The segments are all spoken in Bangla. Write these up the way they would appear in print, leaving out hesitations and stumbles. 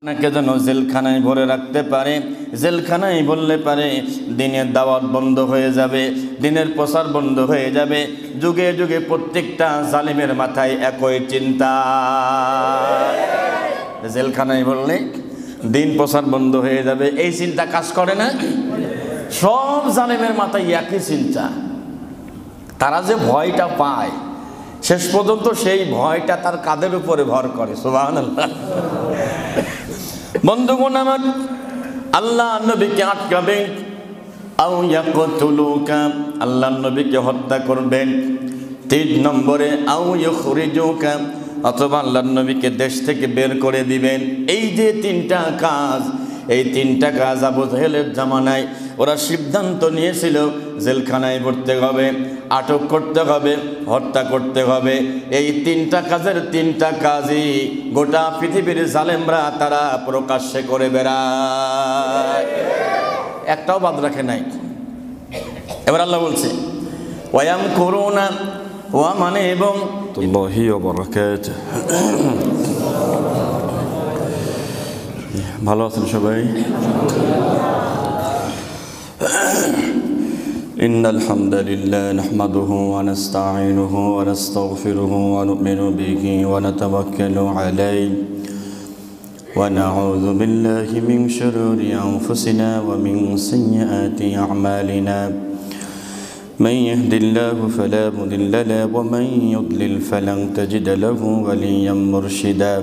আপনাকে যেন জেলখানায় ভরে রাখতে পারে। জেলখানায় বললে পারে দিনের দাওয়াত বন্ধ হয়ে যাবে, দিনের প্রচার বন্ধ হয়ে যাবে। যুগে যুগে প্রত্যেকটা জালিমের মাথায় একই চিন্তা, জেলখানায় বললে দিন প্রচার বন্ধ হয়ে যাবে। এই চিন্তা কাজ করে না? সব জালিমের মাথায় একই চিন্তা। তারা যে ভয়টা পায় শেষ পর্যন্ত সেই ভয়টা তার কাঁধের উপরে ভর করে। সুবহানাল্লাহ। বন্ধুগণ আমার, আল্লাহ নবীকে আটকাবেন, আও ইয়াকতুলুকা, আল্লাহ নবীকে হত্যা করবেন। 3 নম্বরে আও ইখরিজুকা, অথবা আল্লাহ নবীকে দেশ থেকে বের করে দিবেন। এই যে 3টা কাজ, এই 3টা কাজ আবু জাহেলের জামানায় ওরা সিদ্ধান্ত নিয়েছিল জেলখানায় ভরতে হবে, আটক করতে হবে, হত্যা করতে হবে। এই 3টা কাজের 3টা কাজই গোটা পৃথিবীর জালেমরা তারা প্রকাশ্যে করে বেড়ায়, একটাও বাদ রাখে নাই। এবার আল্লাহ বলছে ওয়ায়াম করুনা, ওয়া মানে এবং আল্লাহি ওয়া বারাকাতুহু। ভালো আছেন সবাই? ইন্নাল হামদালিল্লাহ নাহমাদুহু ওয়া নাস্তাঈনুহু ওয়া নাস্তাগফিরুহু ওয়া নু'মিনু বিহি ওয়া নাতাওয়াক্কালু আলাইহি ওয়া নাউযু বিল্লাহি মিন শুরুরি আনফুসিনা ওয়া মিন সাইয়্যাতি আ'মালিনা। من يهد الله فلا مضل له ومن يضلل فلن تجد له وليا مرشدا.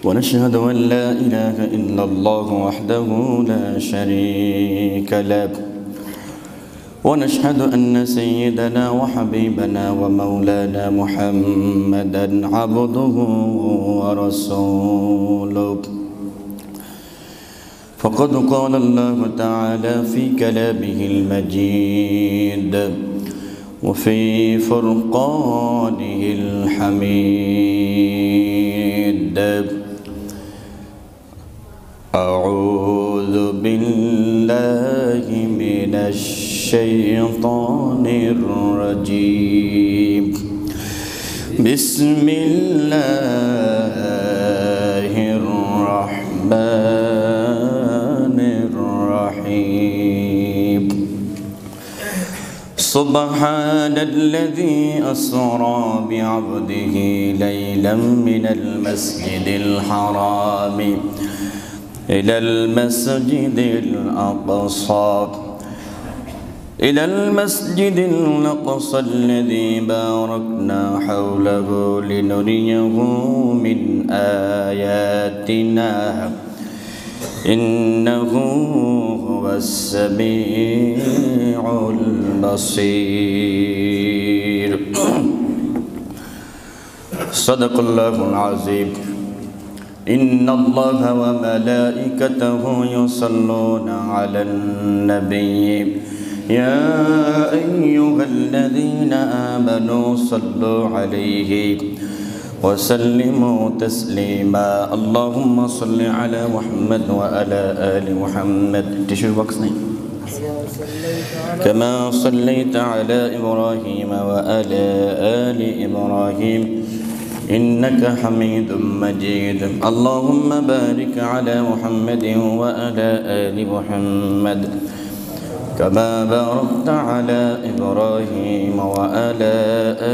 ونشهد أن لا إله إلا الله وحده لا شريك له، ونشهد أن سيدنا وحبيبنا ومولانا محمدا عبده ورسوله. فقد قال الله تعالى في كلامه المجيد وفي فرقانه الحميد. أعوذ بالله من الشيطان الرجيم. بسم الله الرحمن الرحيم. سبحان الذي أسرى بعبده ليلا من المسجد الحرام إلى المسجد الأقصى الذي باركنا حوله لنريه من آياتنا إنه هو السميع البصير. صدق الله العظيم. إن الله وملائكته يصلون على النبي يا أيها الذين آمنوا صلوا عليه وسلموا تسليما. اللهم صل على محمد وعلى آل محمد كما صليت على إبراهيم وعلى آل إبراهيم إنك حميد مجيد. اللهم بارك على محمد وعلى آل محمد كما باركت على إبراهيم وعلى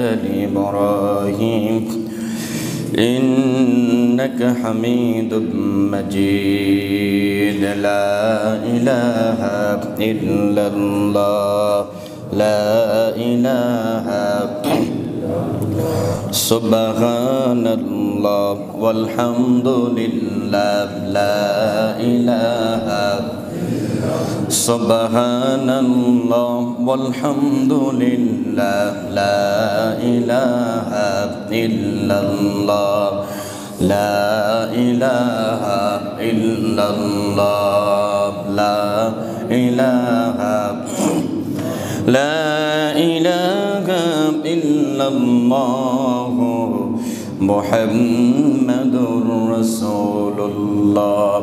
آل إبراهيم إنك حميد مجيد. لا إله إلا الله، لا إله سبحان الله والحمد لله، لا إله سبحان الله والحمد لله، لا إله إلا الله، لا إله إلا الله، لا إله لا إله إلا الله محمد رسول الله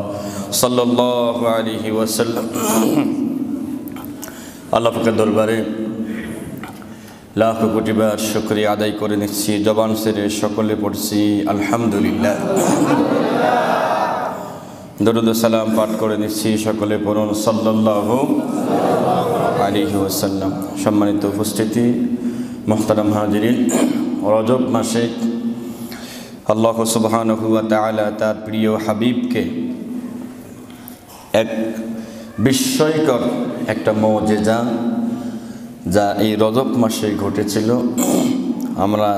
صلى الله عليه وسلم. আল্লাহ পাকের দরবারে লাখ কোটি বার শুকরিয়া আদায় করে নিচ্ছি, জবান ছেড়ে সকলে পড়ছি আলহামদুলিল্লাহ। দরুদ ও সালাম পাঠ করে নিচ্ছি, সকলে পড়ুন সাল্লাল্লাহু আলাইহি ওয়াসাল্লাম। সম্মানিত উপস্থিতি, মুহতারাম হাজিরিন, রজব মাসে আল্লাহ সুবহানাহু ওয়া তাআলা তার প্রিয় হাবিবকে এক বিস্ময়কর একটা মুজিজা যা এই রজব মাসে ঘটেছিল, আমরা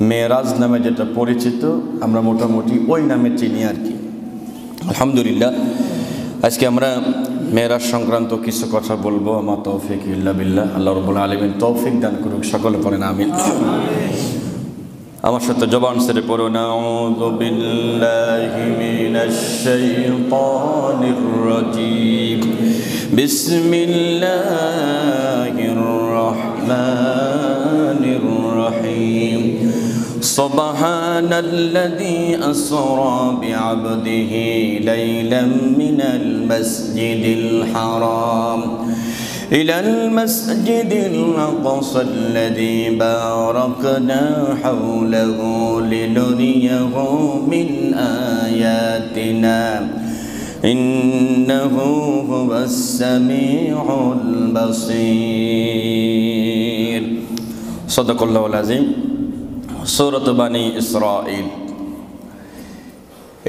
মেরাজ নামে যেটা পরিচিত, আমরা মোটামুটি ওই নামে চিনি আর কি। আলহামদুলিল্লাহ, আজকে আমরা মেরাজ সংক্রান্ত কিছু কথা বলবো। আমার তৌফিক ইল্লা বিল্লাহ, আল্লাহ রাব্বুল আলামিন তৌফিক দান করুক, সকলে পড়েন আমিন। আমার সাথে জবান ছেড়ে পড়ুন আউযু বিল্লাহি মিনাশ শাইতানির রাজীম, বিসমিল্লাহির রহমানির রহিম। সুবহানাল্লাযী আসরা বিআবদিহি লাইলাম মিনাল মাসজিদিল হারাম ইলাল মাসজিদিল আকসা আল্লাযী বারাকনা হাওলাহু লিনুরিয়াহু মিন আয়াতিনা ইন্নাহু হুয়াস সামিউল বাসীর। সাদাকাল্লাহুল আযীম। সূরাত বানী ইসরাঈল,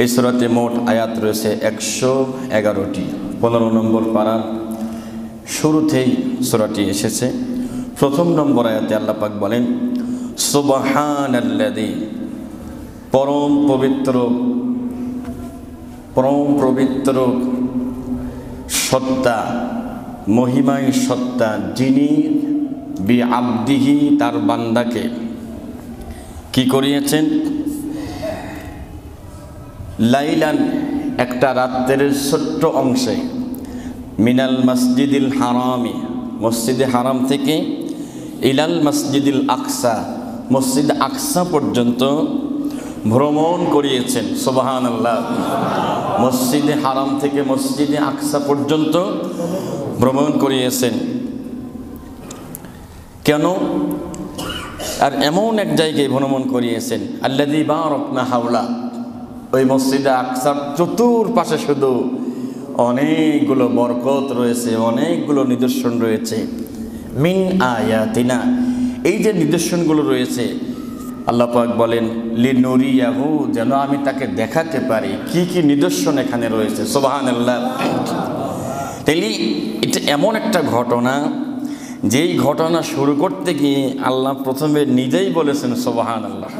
এই সূরাতে মোট আয়াত রয়েছে 111টি। 15 নম্বর পারার শুরুতেই সূরাটি এসেছে। প্রথম নম্বর আয়াতে আল্লাহ পাক বলেন সুবহানাল্লাযী, পরম পবিত্র সত্তা, মহিমায় সত্তা, যিনি বিআবদিহি, তার বান্দাকে কি করিয়েছেন, লাইলান, একটা রাত্রের ছোট্ট অংশে, মিনাল মসজিদিল হারামি, মসজিদে হারাম থেকে, ইলাল মসজিদিল আকসা, মসজিদ আকসা পর্যন্ত ভ্রমণ করিয়েছেন। সুবহানাল্লাহ। মসজিদে হারাম থেকে মসজিদে আকসা পর্যন্ত ভ্রমণ করিয়েছেন। কেন? আর এমন এক জায়গায় ভ্রমণ করিয়েছেন, আল্লাযী বারাকনা হাওলা, ওই মসজিদে আকসার চতুর্পাশে শুধু অনেকগুলো বরকত রয়েছে, অনেকগুলো নিদর্শন রয়েছে। মিন আয়াতিনা, এই যে নিদর্শনগুলো রয়েছে, আল্লাহ পাক বলেন লিনুরিয়াহু, যেন আমি তাকে দেখাতে পারি কি কি নিদর্শন এখানে রয়েছে। সুবহানাল্লাহ। তাইলে এটা এমন একটা ঘটনা, যেই ঘটনা শুরু করতে গিয়ে আল্লাহ প্রথমে নিজেই বলেছেন সুবহানাল্লাহ।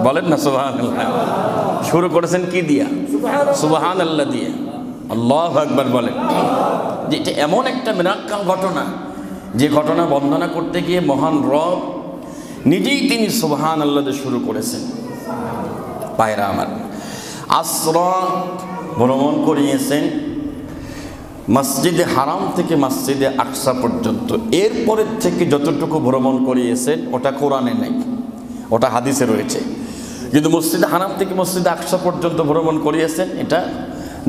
বলেন না সুবহানাল্লাহ। শুরু করেছেন কি দিয়া? সুবহানাল্লাহ দিয়ে। আল্লাহু আকবার বলেন। যে এটা এমন একটা মিরাক্কেল ঘটনা, যে ঘটনা বর্ণনা করতে গিয়ে মহান রব নিজেই তিনি সুবহানাল্লাহ দিয়ে শুরু করেছেন। পায়রা আমার, আসরা, ভ্রমণ করিয়েছেন মসজিদে হারাম থেকে মসজিদে আকসা পর্যন্ত। এরপরের থেকে যতটুকু ভ্রমণ করিয়েছেন ওটা কোরআনে নেই, ওটা হাদিসে রয়েছে। কিন্তু মসজিদে হারাম থেকে মসজিদে আকসা পর্যন্ত ভ্রমণ করিয়েছেন, এটা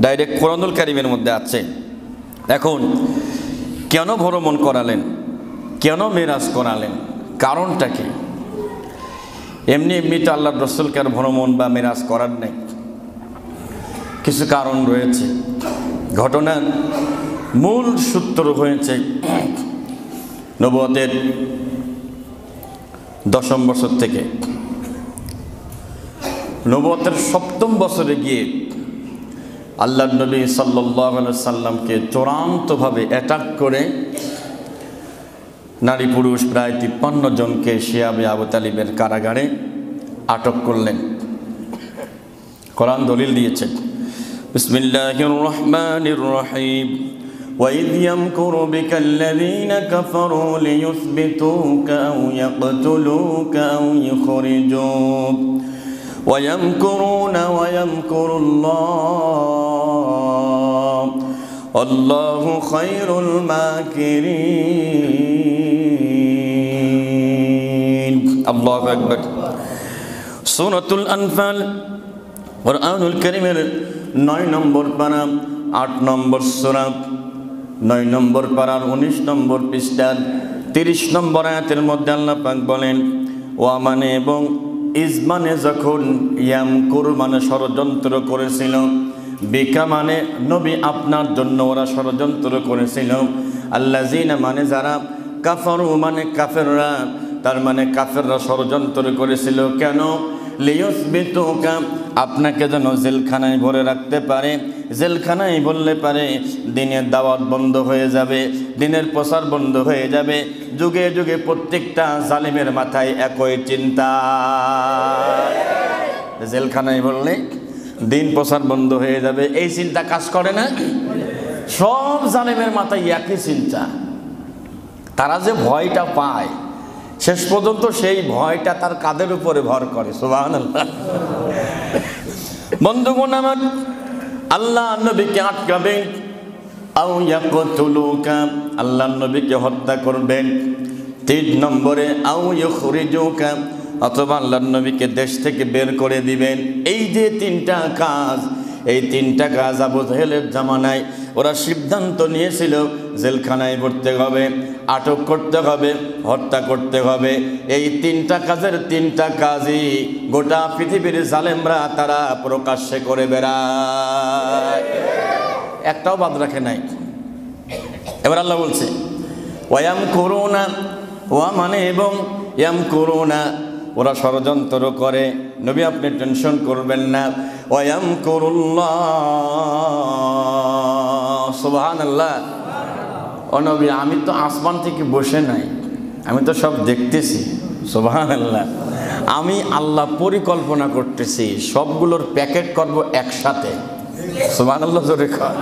ডাইরেক্ট কোরআনুল কারীমের মধ্যে আছে। এখন কেন ভ্রমণ করালেন, কেন মেরাজ করালেন, কারণটা কি? এমনি তো আল্লাহর রাসূলকে আর ভ্রমণ বা মেরাজ করার নেই, কিছু কারণ রয়েছে। ঘটনার মূল সূত্র হয়েছে নবুয়তের 10ম বছর থেকে নবুয়তের 7ম বছরে গিয়ে আল্লাহর নবী সাল্লাল্লাহু আলাইহি সাল্লামকে চূড়ান্তভাবে অ্যাটাক করে নারী পুরুষ প্রায় 53 জনকে শিয়াবে আবু তালিবের কারাগারে আটক করলেন। কোরআন দলিল দিয়েছে। বিসমিল্লাহির রহমানির রহিম। وَإِذْ يَمْكُرُ بِكَ الَّذِينَ كَفَرُوا لِيُثْبِتُوكَ أَوْ يَقْتُلُوكَ أَوْ يُخْرِجُوكَ وَيَمْكُرُونَ وَيَمْكُرُ اللَّهُ وَاللَّهُ خَيْرُ الْمَاكِرِينَ। আল্লাহু আকবার। সূরাতুল আনফাল, কুরআনুল কারীমের 9 নম্বর পারা 8 নম্বর সূরা, 9 নম্বর পারার 19 নম্বর পৃষ্ঠার 30 নম্বর আয়াতের মধ্যে আল্লাহ পাক বলেন ওয়া মানে এবং ইজ মানে যখন ইয়ামকুর মানে ষড়যন্ত্র করেছিল, বিকা মানে নবী আপনার জন্য ওরা ষড়যন্ত্র করেছিল, আল্লাযিনা মানে যারা, কাফারু মানে কাফেররা, তার মানে কাফেররা ষড়যন্ত্র করেছিল কেন, লিয়ুসবিতুকা আপনাকে যেন জেলখানায় ভরে রাখতে পারে। জেলখানায় বললে পারে দিনের দাওয়াত বন্ধ হয়ে যাবে, দিনের প্রচার বন্ধ হয়ে যাবে। যুগে যুগে প্রত্যেকটা জালিমের মাথায় একই চিন্তা, জেলখানায় বললে দিন প্রচার বন্ধ হয়ে যাবে। এই চিন্তা কাজ করে না? সব জালিমের মাথায় একই চিন্তা। তারা যে ভয়টা পায় শেষ পর্যন্ত সেই ভয়টা তার কাঁধের উপরে ভর করে। সুবহানাল্লাহ। বন্ধুগণ আমার, আল্লাহ নবীকে আটকাবেন, আও ইয়াকতুলুকা আল্লাহ নবীকে হত্যা করবেন। 3 নম্বরে আও ইখরিজুকা অথবা আল্লাহ নবীকে দেশ থেকে বের করে দিবেন। এই যে 3টা কাজ, এই 3টা কাজ আবু জাহেলের জামানায় ওরা সিদ্ধান্ত নিয়েছিল জেলখানায় ভরতে হবে, আটক করতে হবে, হত্যা করতে হবে। এই 3টা কাজের 3টা কাজই গোটা পৃথিবীর জালেমরা তারা প্রকাশ্যে করে বেড়ায়, একটাও বাদ রাখে নাই। এবার আল্লাহ বলছে ওয়াম করুনা, ওয়া মানে এবং ইয়াম করুনা ওরা ষড়যন্ত্র করে। নবী আপনি টেনশন করবেন না। ওয়াম করুল্লাহ, সুবহানাল্লাহ। ও নবী আমি তো আসমান থেকে বসে নাই, আমি তো সব দেখতেছি। সুবহানাল্লাহ। আমি আল্লাহ পরিকল্পনা করতেছি, সবগুলোর প্যাকেট করব একসাথে। সুবহানাল্লাহ জোরে কর।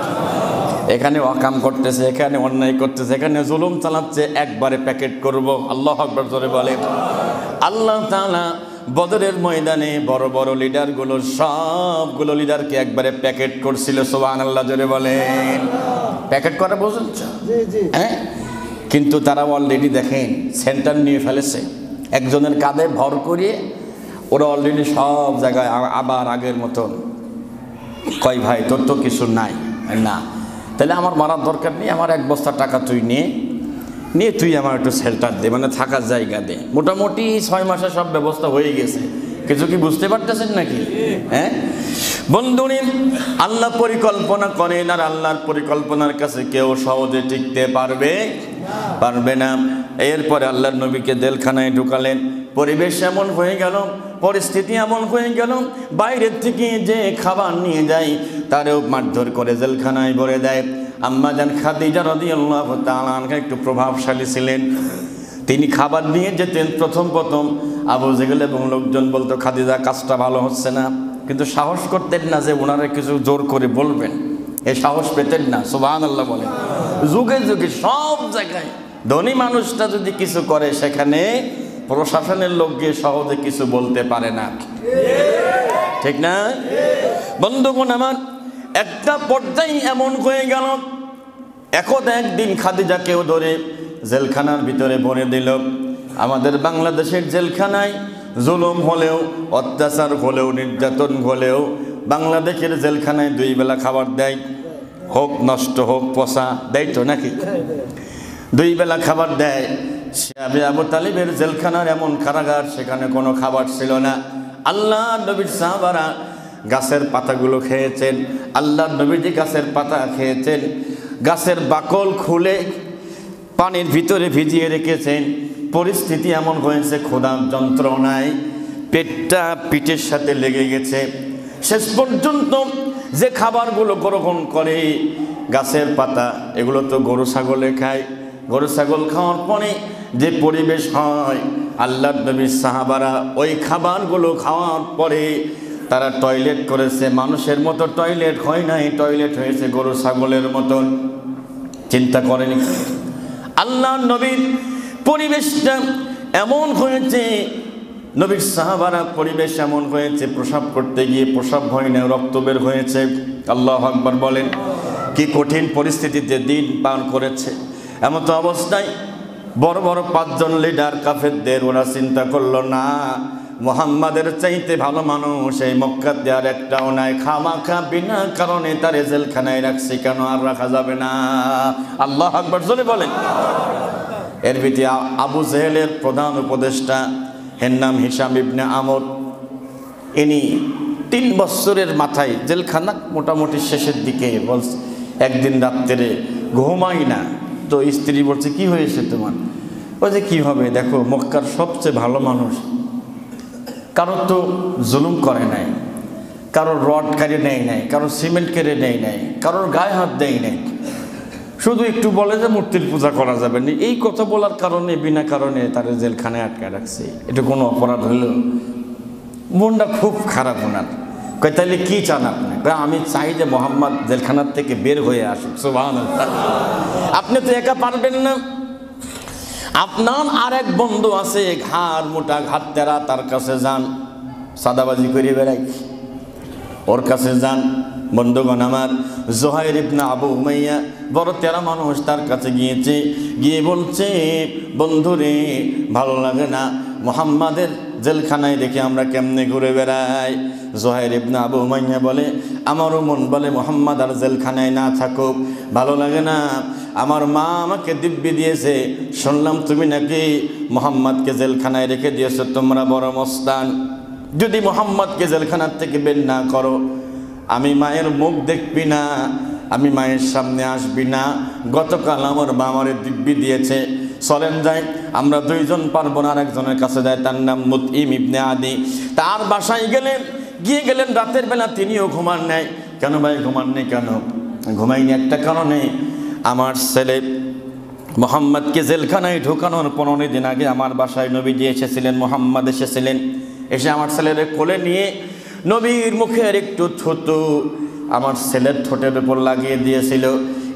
এখানে অকাম করতেছে, এখানে অন্যায় করতেছে, এখানে জুলুম চালাচ্ছে, একবারে প্যাকেট করব। আল্লাহু আকবার জোরে বলে। আল্লাহ তাআলা বদরের ময়দানে বড় বড় লিডারগুলো, সবগুলো লিডারকে একবারে প্যাকেট করছিল। সুবহানাল্লাহ জোরে বলেন। প্যাকেট করা বুঝছো? হ্যাঁ, কিন্তু তারা অলরেডি দেখেন সেন্টার নিয়ে ফেলেছে, একজনের কাঁধে ভর করিয়ে ওরা অলরেডি সব জায়গায় আবার আগের মতন। কয় ভাই তোর তো কিছু নাই না, তাহলে আমার মারার দরকার নেই, আমার 1 বস্তা টাকা তুই নিয়ে তুই আমার একটু শেল্টার দে, মানে থাকার জায়গা দে। মোটামুটি 6 মাসে সব ব্যবস্থা হয়ে গেছে। কিছু কি বুঝতে পারতেছেন নাকি? হ্যাঁ বন্ধুরে, আল্লাহ পরিকল্পনা করেন, আর আল্লাহর পরিকল্পনার কাছে কেউ সহজে টিকতে পারবে না। এরপরে আল্লাহর নবীকে জেলখানায় ঢুকালেন। পরিবেশ এমন হয়ে গেল, পরিস্থিতি এমন হয়ে গেল, বাইরের থেকে যে খাবার নিয়ে যায় তারেও মারধর করে জেলখানায় ভরে দেয়। আম্মা জান খাদিজা রাদিয়াল্লাহু তাআলা আনহা একটু প্রভাবশালী ছিলেন। তিনি খাবার নিয়ে যেতেন। প্রথম আবু জেহেল এবং লোকজন বলতো খাদিজা কাজটা ভালো হচ্ছে না, কিন্তু সাহস করতেন না যে ওনারা কিছু জোর করে বলবেন, এই সাহস পেতেন না। সুবহানাল্লাহ বলেন। যুগে যুগে সব জায়গায় ধনী মানুষটা যদি কিছু করে সেখানে প্রশাসনের লোক গিয়ে সহজে কিছু বলতে পারে না, ঠিক না বন্ধুগণ আমার? একটা পর্যায়ে এমন হয়ে গেল, একদিন খাদিজাকেও ধরে জেলখানার ভিতরে ভরে দিল। আমাদের বাংলাদেশের জেলখানায় জুলুম হলেও, অত্যাচার হলেও, নির্যাতন হলেও বাংলাদেশের জেলখানায় 2 বেলা খাবার দেয়, হোক নষ্ট হোক পচা, দেয় তো নাকি? 2 বেলা খাবার দেয়। আবু তালিবের জেলখানার এমন কারাগার, সেখানে কোনো খাবার ছিল না। আল্লাহ নবীর সাহাবারা গাছের পাতাগুলো খেয়েছেন। আল্লাহ নবীজি গাছের পাতা খেয়েছেন, গাছের বাকল খুলে পানির ভিতরে ভিজিয়ে রেখেছেন। পরিস্থিতি এমন হয়েছে, ক্ষুধার যন্ত্রণায় পেটটা পিঠের সাথে লেগে গেছে। শেষ পর্যন্ত যে খাবারগুলো গ্রহণ করে, গাছের পাতা, এগুলো তো গরু ছাগলে খায়। গরু ছাগল খাওয়ার পরে যে পরিবেশ হয়, আল্লাহর নবীর সাহাবারা ওই খাবারগুলো খাওয়ার পরে তারা টয়লেট করেছে। মানুষের মতো টয়লেট হয় নাই, টয়লেট হয়েছে গরু ছাগলের মতন। চিন্তা করেনি? আল্লাহর নবীর পরিবেশটা এমন হয়েছে, নবীর সাহাবারা পরিবেশ এমন হয়েছে, প্রসাব করতে গিয়ে প্রসাব হয় না, রক্ত বের হয়েছে। আল্লাহু আকবার বলেন। কি কঠিন পরিস্থিতিতে দিন পার করেছে। এমত অবস্থায় বড় বড় 5 জন লিডার কাফেরদের, ওরা চিন্তা করলো না মুহাম্মাদের চাইতে ভালো মানুষ এই মক্কাতে আর একটাও নাই, খামাখা বিনা কারণে তার জেলখানায় রাখছি, কেন আর রাখা যাবে না? আল্লাহু আকবার জোরে বলেন। এর ভিতরে আবু জেহেলের প্রধান উপদেষ্টা, এর নাম হিশাম ইবনে আমর। ইনি 3 বছরের মাথায় জেলখানা মোটামুটি শেষের দিকে বলছে, একদিন রাত্রে ঘুমাই না, তো স্ত্রী বলছে কি হয়েছে তোমার? বলছে কি হবে, দেখো মক্কার সবচেয়ে ভালো মানুষ, কারোর তো জুলুম করে নাই, কারোর রড কেড়ে নেয় নাই, কারোর সিমেন্ট কেড়ে নেয় নাই, কারোর গায়ে হাত দেয় নাই, শুধু একটু বলে যে মূর্তির পূজা করা যাবে না, এই কথা বলার কারণে বিনা কারণে তার জেলখানায় আটকায় রাখছে, এটা কোনো অপরাধ হইল? মনটা খুব খারাপ ওনার। কয় তাইলে কি চান আপনি? আমি চাই যে মোহাম্মদ জেলখানার থেকে বের হয়ে আসুক। সুবহানাল্লাহ। আপনি তো একা পারবেন না, আপনার আর এক বন্ধু আছে ঘাড় মোটা ঘাট তেরা, তার কাছে যান, সাদাবাজি করে বেড়াই, ওর কাছে যান। বন্ধুগণ আমার, জুহাইর ইবনে আবু উমাইয়া বড় তেরা মানুষ, তার কাছে গিয়েছে, গিয়ে বলছে বন্ধুরে ভালো লাগে না মুহাম্মাদের জেলখানায় রেখে আমরা কেমনে ঘুরে বেড়াই। জুহাইর ইবনে আবু উমাইয়া বলে আমারও মন বলে মুহাম্মদ আর জেলখানায় না থাকুক, ভালো লাগে না। আমার মা আমাকে দিব্যি দিয়েছে, শুনলাম তুমি নাকি মুহাম্মদকে জেলখানায় রেখে দিয়েছো, তোমরা বড় মস্তান, যদি মুহাম্মদকে জেলখানার থেকে বের না করো আমি মায়ের মুখ দেখবি না, আমি মায়ের সামনে আসবি না। গতকাল আমার মা আমারে দিব্যি দিয়েছে, চলেন যাই, আমরা 2 জন পারবো না, আরেকজনের কাছে যায়, তার নাম মুতঈম ইবনে আদি। তার বাসায় গেলেন, গিয়ে গেলেন রাতের বেলা, তিনিও ঘুমান নাই। কেন ভাই ঘুমান নেই? কেন ঘুমাইনি? একটা কারণে, আমার ছেলে মুহাম্মদকে জেলখানায় ঢোকানোর 15 দিন আগে আমার বাসায় নবীজি এসেছিলেন, মুহাম্মদ এসেছিলেন, এসে আমার ছেলের কোলে নিয়ে নবীর মুখের একটু থুতু আমার ছেলের ঠোঁটের উপর লাগিয়ে দিয়েছিল।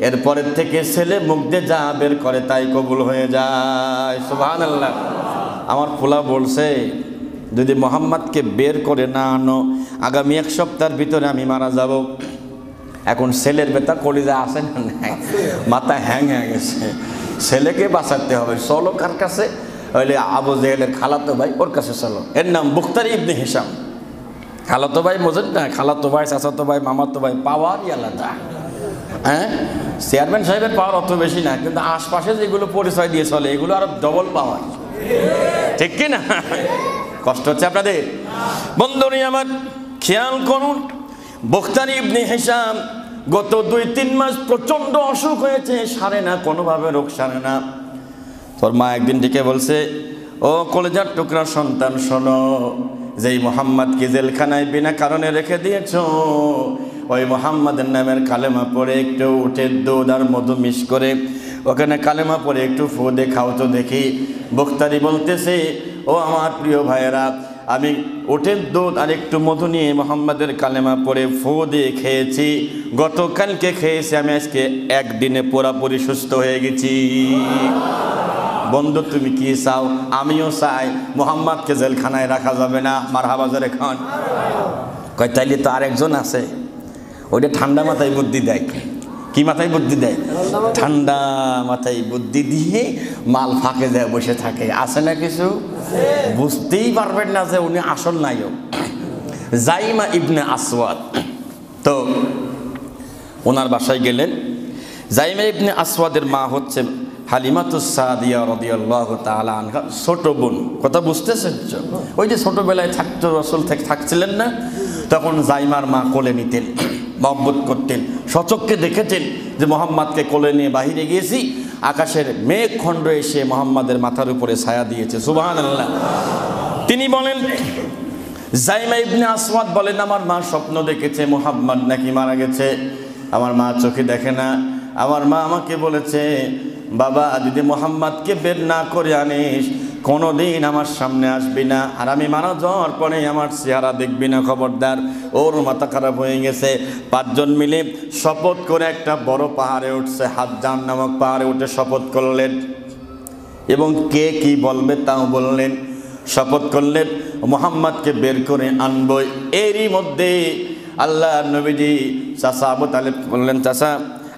এরপরের থেকে ছেলে মুখ দিয়ে যা বের করে তাই কবুল হয়ে যায়। সুবহানাল্লাহ। আমার পোলা বলছে যদি মুহাম্মদকে বের করে না আনো আগামী 1 সপ্তাহের ভিতরে আমি মারা যাব। এখন ছেলের বেতা কলিজা আসে না, মাথা হ্যাং হয়ে গেছে, ছেলেকে বাঁচাতে হবে। চলো কার কাছে? হইলে আবু জেহেলের খালাতো ভাই, ওর কাছে চলো। এর নাম বুখতারি ইবনে হিশাম। খালাতো ভাই বোঝেন না, খালাতো ভাই, চাচাতো ভাই, মামাতো ভাই, পাওয়ারই আলাদা। হ্যাঁ, চেয়ারম্যান সাহেবের পাওয়ার অত বেশি না, কিন্তু আশপাশে যেগুলো পরিচয় দিয়ে চলে এগুলো আরো ডবল পাওয়ার, ঠিক কি না? কষ্ট হচ্ছে আপনাদের? বন্ধুরা আমার খেয়াল করুন, বুখতারি ইবনে হিশাম গত 2-3 মাস প্রচন্ড অসুখ হয়েছে, সারে না, কোনোভাবে রোগ সারে না। তোর মা একদিন ডেকে বলছে, ও কলেজার টুকরা সন্তান শোনো, যেই মুহাম্মদকে জেলখানায় বিনা কারণে রেখে দিয়েছো, ওই মুহাম্মদের নামের কালেমা পড়ে একটু উটের দুধ আর মধু মিশ করে ওখানে কালেমা পড়ে একটু ফু দিয়ে খাও তো দেখি। বুখতারি বলতেছে, ও আমার প্রিয় ভাইয়েরা, আমি উটের দুধ আর একটু মধু নিয়ে মুহাম্মদের কালেমা পড়ে ফু দিয়ে খেয়েছি, গতকালকে খেয়েছি, আমি আজকে 1 দিনে পুরোপুরি সুস্থ হয়ে গেছি। বন্ধু তুমি কি চাও? আমিও চাই মুহাম্মদকে জেলখানায় রাখা যাবে না। মারহাবা জোরে খান। কয় তাইলে তো আরেকজন আছে, ওইটা ঠান্ডা মাথায় বুদ্ধি দেয়। কি মাথায় বুদ্ধি দেয়? ঠান্ডা মাথায় বুদ্ধি দিয়ে মাল ফাঁকে দেয়, বসে থাকে। আছে না কিছু? বুঝতেই পারবেন না যে উনি আসল নায়ক, জাইমা ইবনে আসওয়াদ। তো ওনার বাসায় গেলেন। জাইমা ইবনে আসওয়াদের মা হচ্ছে হালিমাতুস সাদিয়া রাদিয়াল্লাহু তাআলা আনহা, ছোট বোন। কথা বুঝতেছেন? ওই যে ছোটবেলায় থাকতো রাসূল থাকছিলেন না, তখন জাইমার মা কোলে নিতেন, মহব্বত করতেন, সচক্ষে দেখেছেন যে মুহাম্মদকে কোলে নিয়ে বাহিরে গিয়েছি, আকাশের মেঘখণ্ড এসে মুহাম্মদের মাথার উপরে ছায়া দিয়েছে। সুবহানাল্লাহ। তিনি বলেন, জাইমা ইবনে আসওয়াদ বলেন, আমার মা স্বপ্ন দেখেছে মুহাম্মদ নাকি মারা গেছে। আমার মা চোখে দেখে না। আমার মা আমাকে বলেছে, বাবা যদি মুহাম্মদকে বের না করে আনিস কোনোদিন আমার সামনে আসবি না, আর আমি মারা যাওয়ার পরে আমার চেহারা দেখবি না, খবরদার। ওর মাথা খারাপ হয়ে গেছে। 5 জন মিলে শপথ করে একটা বড় পাহাড়ে উঠছে, হাজ্জান নামক পাহাড়ে উঠে শপথ করলেন, এবং কে কি বলবে তাও বললেন। শপথ করলেন মুহাম্মদকে বের করে আনবই। এরই মধ্যে আল্লাহ নবীজি চাচা আবু তালেব বললেন, চাচা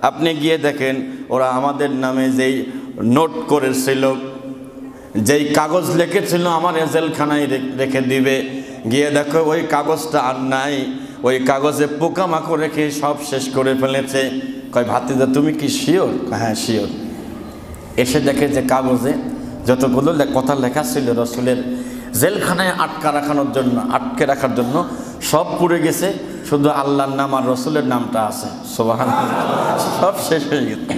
আপনি গিয়ে দেখেন ওরা আমাদের নামে যেই নোট করেছিল, যেই কাগজ লিখেছিল আমার জেলখানায় রেখে দিবে, গিয়ে দেখো ওই কাগজটা আর নাই, ওই কাগজে পোকামাকড় রেখে সব শেষ করে ফেলেছে। কয় ভাতিজা তুমি কি শিওর? হ্যাঁ শিওর। এসে দেখে যে কাগজে যতগুলো কথা লেখা ছিল রসুলের জেলখানায় আটকে রাখার জন্য সব পুড়ে গেছে, শুধু আল্লাহর নাম আর রসুলের নামটা আছে। সুবহানাল্লাহ, সব শেষ হয়ে গেছে।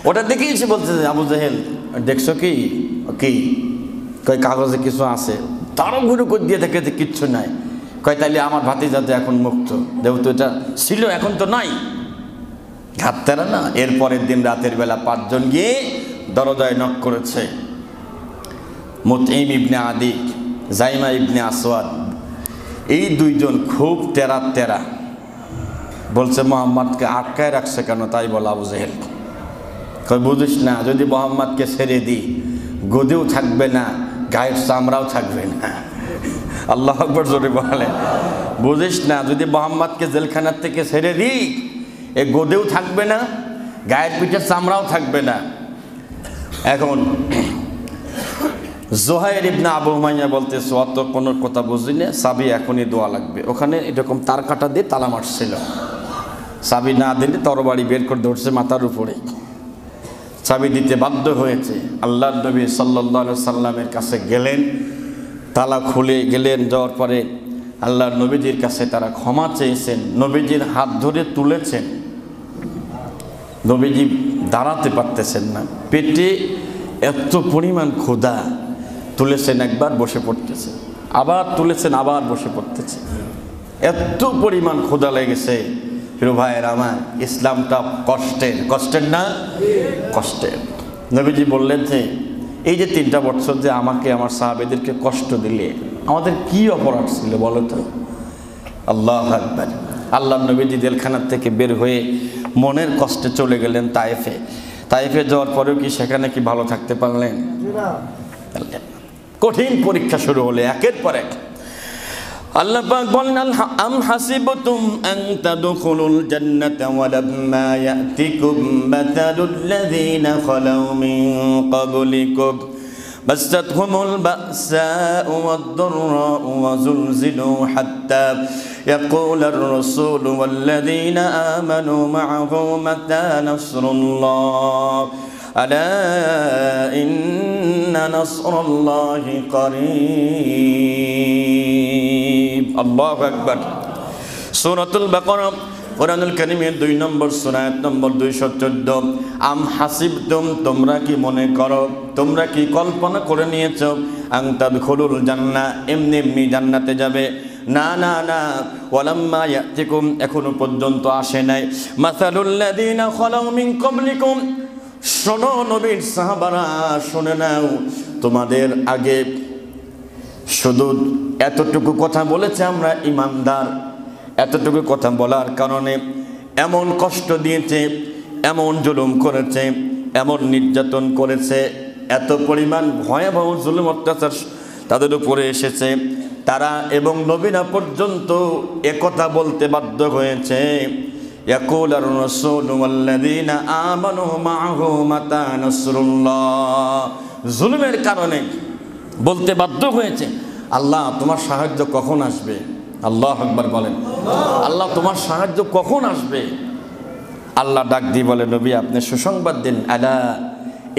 ওটা দেখেই সে বলছে যে আবু জাহেল দেখছো কি কি কয় কাগজে কিছু আছে, তারও ঘুরে করে দিয়ে দেখে যে কিচ্ছু নাই। কয় তাইলে আমার ভাতিজাতে এখন মুক্ত, যেহেতু এটা ছিল এখন তো নাই, ঘাটতারা না। এরপরের দিন রাতের বেলা 5 জন গিয়ে দরজায় নক করেছে। মুতঈম ইবনে আদি, জাইমা ইবনে আসওয়াদ, এই 2 জন খুব তেরা বলছে মোহাম্মদকে আটকায় রাখছে কেন? তাই বল আবু জাহেল। কই বুঝিস না, যদি মোহাম্মদকে ছেড়ে দিই গদিও থাকবে না, গায়ের চামড়াও থাকবে না। আল্লাহু আকবার জোরে বলে। বুঝিস না, যদি মোহাম্মদকে জেলখানার থেকে ছেড়ে দিই এ গদিও থাকবে না, গায়ের পিঠের চামড়াও থাকবে না। এখন জোহাইর ইবনে আবু উমাইয়া বলতেছে অত কোনো কথা বুঝি না, চাবি এখনই দেওয়া লাগবে। ওখানে এরকম তার কাটা দিয়ে তালা মারছিল, চাবি না দিলে তরবারি বের করে ধরছে মাথার উপরে, চাবি দিতে বাধ্য হয়েছে। আল্লাহর নবী সাল্লাল্লাহু আলাইহি সাল্লামের কাছে গেলেন, তালা খুলে গেলেন। যাওয়ার পরে আল্লাহর নবীজির কাছে তারা ক্ষমা চেয়েছেন, নবীজির হাত ধরে তুলেছেন। নবীজি দাঁড়াতে পারতেছেন না, পেটে এত পরিমাণ ক্ষুধা, তুলেছেন একবার বসে পড়তেছে, আবার তুলেছেন আবার বসে পড়তেছে, এত পরিমাণ ক্ষুধা লেগেছে। প্রিয় ভাইয়ের আমার, ইসলামটা কষ্টের না, কষ্টের। নবীজি বললেন যে এই যে 3টা বছর যে আমাকে আমার সাহাবেদেরকে কষ্ট দিলে আমাদের কি অপরাধ ছিল বলো তো? আল্লাহু আকবার। আল্লাহর নবীজি জেলখানার থেকে বের হয়ে মনের কষ্টে চলে গেলেন তায়েফে যাওয়ার পরেও কি সেখানে কি ভালো থাকতে পারলেন? কঠিন পরীক্ষা শুরু হলে একের পর এক। আল্লাহ পাক বলেন আম হাসিবতুম আন তাদখুলুল জান্নাতা ওয়া লাম্মা ইয়াতিকুম মাতালুল লাযিনা খালাউ মিন ক্বাবলিকুম মাসাতহুমুল বাসাউ ওয়াদ-দাররাউ ওয়া যুলজিলু হাত্তা ইয়াকুলার রাসূলু ওয়াল লাযিনা আমানু মা'আহু মাতা নাসরুল্লাহ আলা ইন্না নাসরাল্লাহি করিব। আল্লাহু আকবার। সূরাতুল বাকারা কোরআনুল কারীমের 2 নম্বর সূরা আয়াত নম্বর 214। আম হাসিবতুম, তোমরা কি মনে করো, তোমরা কি কল্পনা করে নিয়েছো, আন তাদখুলুল জান্নাহ, এমনি জান্নাতে যাবে? না না না, ওয়ালাম্মা ইয়াতিকুম, এখনো পর্যন্ত আসে নাই, মাসালুল লাযিনা খালাউ মিন ক্বাবলিকুম, শোনো নবীর সাহাবারা শুনে নাও, তোমাদের আগে শুধু এতটুকু কথা বলেছে আমরা ইমানদার, এতটুকু কথা বলার কারণে এমন কষ্ট দিয়েছে, এমন জুলুম করেছে, এমন নির্যাতন করেছে, এত পরিমাণ ভয়াবহ জুলুম অত্যাচার তাদের উপরে এসেছে, তারা এবং নবীরা পর্যন্ত একথা বলতে বাধ্য হয়েছে। ইয়াকুলার রাসূলু ওয়াল্লাযীনা আমানু মা'আহু মাতা নাসরুল্লাহ, জুলুমের কারণে বলতে বাধ্য হয়েছে আল্লাহ তোমার সাহায্য কখন আসবে? আল্লাহু আকবার বলেন, আল্লাহ তোমার সাহায্য কখন আসবে? আল্লাহ ডাক দিয়ে বলে নবী আপনি সুসংবাদ দিন, আলা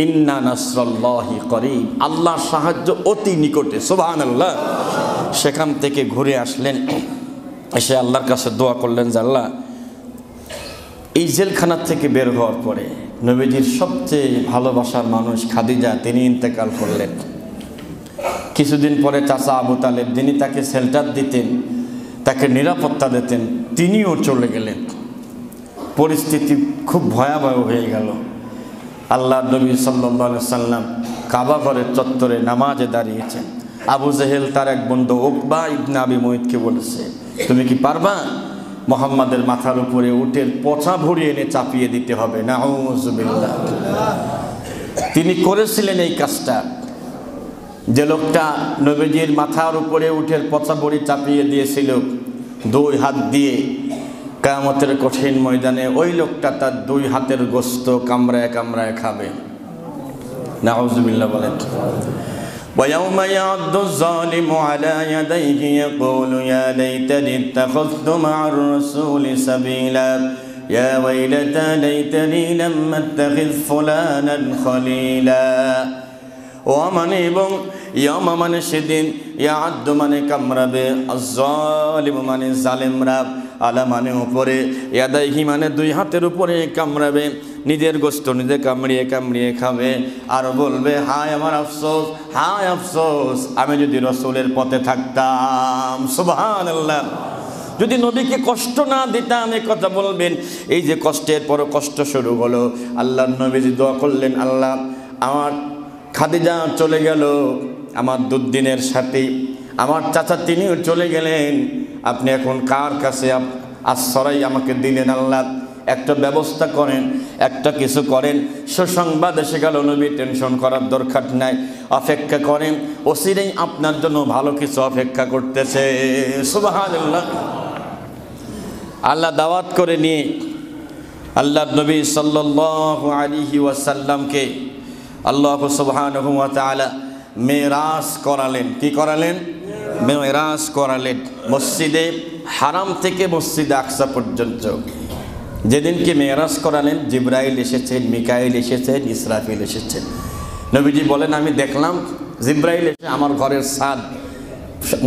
ইন্না নাসরাল্লাহি করিব, আল্লাহর সাহায্য অতি নিকটে। সুবহানাল্লাহ। সেখান থেকে ঘুরে আসলেন, এসে আল্লাহর কাছে দোয়া করলেন যে আল্লাহ এই জেলখানার থেকে বের হওয়ার পরে নবীজির সবচেয়ে ভালোবাসার মানুষ খাদিজা তিনি ইন্তেকাল করলেন। কিছুদিন পরে চাচা আবু তালেব, যিনি তাকে শেল্টার দিতেন, তাকে নিরাপত্তা দিতেন, তিনিও চলে গেলেন। পরিস্থিতি খুব ভয়াবহ হয়ে গেল। আল্লাহ নবী সাল্লাল্লাহু আলাইহি সাল্লাম কাবা ঘরের চত্বরে নামাজে দাঁড়িয়েছেন। আবু জাহেল তার এক বন্ধু উকবা ইবনে আবি মুইতকে বলেছে তুমি কি পারবা মুহাম্মাদের মাথার উপরে উটের পচা ভরিয়ে এনে চাপিয়ে দিতে হবে? নাউযুবিল্লাহ। তিনি করেছিলেন এই কাজটা। যে লোকটা নবীজির মাথার উপরে উটের পচা ভরি চাপিয়ে দিয়েছিল 2 হাত দিয়ে, কিয়ামতের কঠিন ময়দানে ওই লোকটা তার 2 হাতের গোশত কামড়ায় কামড়ায় খাবে। নাউযুবিল্লাহ বলেন। ويوم يعض الظالم على يديه يقول يا ليتني اتخذت مع الرسول سبيلا ইয়া ওয়াইলাতা লাইতানি লাম আত্তাখিয ফুলানান খলিলা। ওয়া মানে এবং ইয়ামা মানে সেদিন, ইয়াআদ্দু মানে কামড়াবে, আয-যালিমু মানে জালেমরা, আলা মানে উপরে, ইয়াদাইহি মানে দুই হাতের উপরে কামড়াবে, নিজের গোশত নিজে কামড়িয়ে কামড়িয়ে খাবে আর বলবে হায় আমার আফসোস, হায় আফসোস, আমি যদি রাসূলের পথে থাকতাম। সুবহানাল্লাহ। যদি নবীকে কষ্ট না দিতাম, এই কথা বলবেন। এই যে কষ্টের পর কষ্ট শুরু হলো, আল্লাহর নবীজি দোয়া করলেন, আল্লাহ আমার খাদিজা চলে গেল, আমার দুর্দিনের সাথী, আমার চাচা তিনিও চলে গেলেন, আপনি এখন কার কাছে আশ্রয় আমাকে দিলেন আল্লাহ, একটা ব্যবস্থা করেন, একটা কিছু করেন। সুসংবাদ এসে গেল, নবী টেনশন করার দরকার নাই, অপেক্ষা করেন, অচিরেই আপনার জন্য ভালো কিছু অপেক্ষা করতেছে। সুবহানাল্লাহ। আল্লাহ দাওয়াত করে নিয়ে আল্লাহর নবী সাল্লাল্লাহু আলাইহি ওয়াসাল্লামকে আল্লাহ সুবহানাহু ওয়া তাআলা মেরাজ করালেন। কি করালেন? মেরাজ করালেন মসজিদে হারাম থেকে মসজিদে আকসা পর্যন্ত। যেদিনকে মেরাজ করালেন, জিবরাইল এসেছেন, মিকাইল এসেছেন, ইসরাফিল এসেছেন। নবীজি বলেন আমি দেখলাম জিবরাইল এসে আমার ঘরের ছাদ,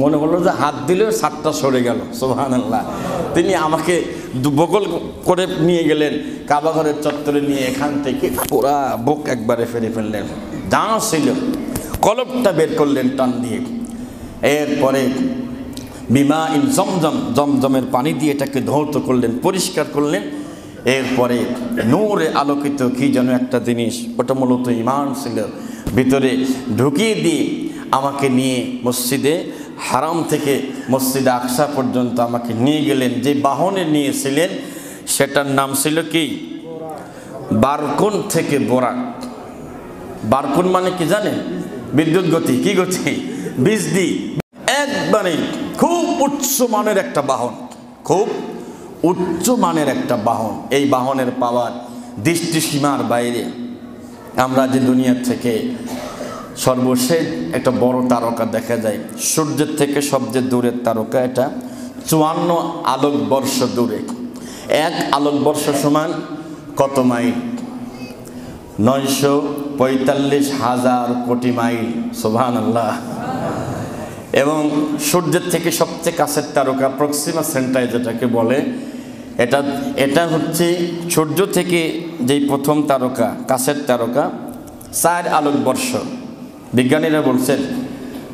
মনে হলো যে হাত দিলেও ছাদটা সরে গেল। সুবহানাল্লাহ। তিনি আমাকে বগল করে নিয়ে গেলেন কাবা ঘরের চত্বরে, নিয়ে এখান থেকে পুরা বুক একবারে ফেরে ফেললেন, যা ছিল কলবটা বের করলেন টান দিয়ে। এরপরে বিমা ইন জমজম, জমজমের পানি দিয়ে এটাকে ধৌত করলেন, পরিষ্কার করলেন। এরপরে নূরে আলোকিত কি যেন একটা জিনিস, ওটা মূলত ঈমান ছিল, ভিতরে ঢুকিয়ে দিয়ে আমাকে নিয়ে মসজিদে হারাম থেকে মসজিদে আকসা পর্যন্ত আমাকে নিয়ে গেলেন। যে বাহনে নিয়েছিলেন সেটার নাম ছিল কি? বারকুন থেকে বোরাক। বারকুন মানে কি জানেন? বিদ্যুৎ গতি। কি গতি? বিজলি। একবারে খুব উচ্চ মানের একটা বাহন, খুব উচ্চ মানের একটা বাহন। এই বাহনের পাওয়ার দৃষ্টিসীমার বাইরে। আমরা যে দুনিয়ার থেকে সর্বশেষ একটা বড় তারকা দেখা যায়, সূর্যের থেকে সবচেয়ে দূরের তারকা, এটা 54 আলোকবর্ষ দূরে। এক আলোকবর্ষ সমান কত মাইল? 945,000 কোটি মাইল। সুবহানাল্লাহ। এবং সূর্যের থেকে সবচেয়ে কাছের তারকা প্রক্সিমা সেন্টাই যেটাকে বলে, এটা হচ্ছে সূর্য থেকে যেই প্রথম তারকা, কাছের তারকা, 4 আলোকবর্ষ। বিজ্ঞানীরা বলছেন,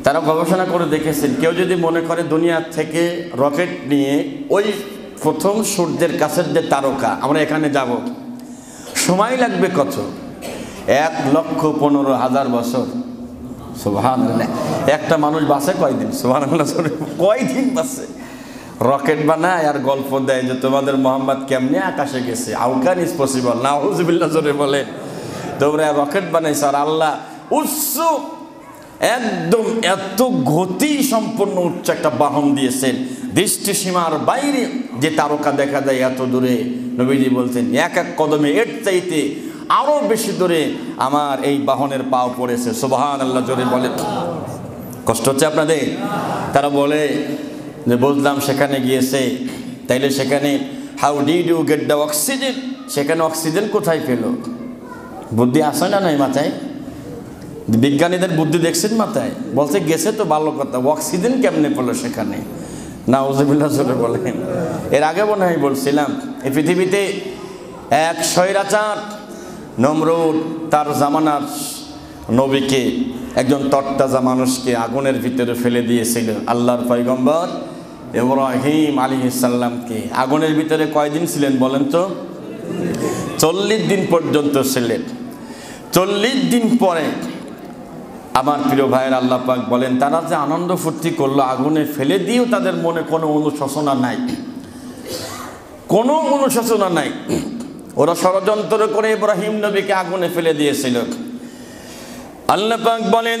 তারা গবেষণা করে দেখেছেন, কেউ যদি মনে করে দুনিয়া থেকে রকেট নিয়ে ওই প্রথম সূর্যের কাছের যে তারকা আমরা এখানে যাব, সময় লাগবে কত? 1,15,000 বছর। সুবহানাল্লাহ। একটা মানুষ বাঁচে কয়দিন? সুবহানাল্লাহ। কয়দিন বাঁচে? রকেট বানায় আর গল্প দেয় যে তোমাদের মোহাম্মদ কেমনে আকাশে গেছে, হাউ ক্যান ইজ পসিবল, নাউযুবিল্লাহ জোরে বলেন। তোমরা রকেট বানাইছ আর আল্লাহ উচ্চ, একদম এত গতি সম্পন্ন উচ্চ একটা বাহন দিয়েছেন, দৃষ্টিসীমার বাইরে যে তারকা দেখা যায় এত দূরে। নবীজি বলছেন এক এক কদমে এর চাইতে আরো বেশি দূরে আমার এই বাহনের পাও পড়েছে। সুবহানাল্লাহ জোরে বলে। কষ্ট হচ্ছে আপনাদের? তারা বলে যে বুঝলাম সেখানে গিয়েছে, তাইলে সেখানে how did you get the oxygen, সেখানে অক্সিজেন কোথায় পেল? বুদ্ধি আসে না নাই মাথায়? বিজ্ঞানীদের বুদ্ধি দেখছেন মাথায়? বলছে গেছে তো ভালো কথা, অক্সিজেন কেমনে পেলো সেখানে? নাউযুবিল্লাহ জোরে বলেন। এর আগে মনে হয় বলছিলাম, এই পৃথিবীতে এক স্বৈরাচার নমরুদ তার জামানার নবীকে, একজন তরতাজা মানুষকে আগুনের ভিতরে ফেলে দিয়েছিল। আল্লাহর পয়গম্বর ইব্রাহিম আলাইহিস সালামকে আগুনের ভিতরে কয়দিন ছিলেন বলেন তো? 40 দিন পর্যন্ত ছিলেন। 40 দিন পরে আমার প্রিয় ভাইয়ের আল্লাহ পাক বলেন, তারা যে আনন্দ ফুর্তি করলো আগুনে ফেলে দিয়েও তাদের মনে কোনো অনুশোচনা নাই, কোনো অনুশোচনা নাই। ওরা ষড়যন্ত্র করে ইব্রাহিম নবীকে আগুনে ফেলে দিয়েছিল। আল্লাহ পাক বলেন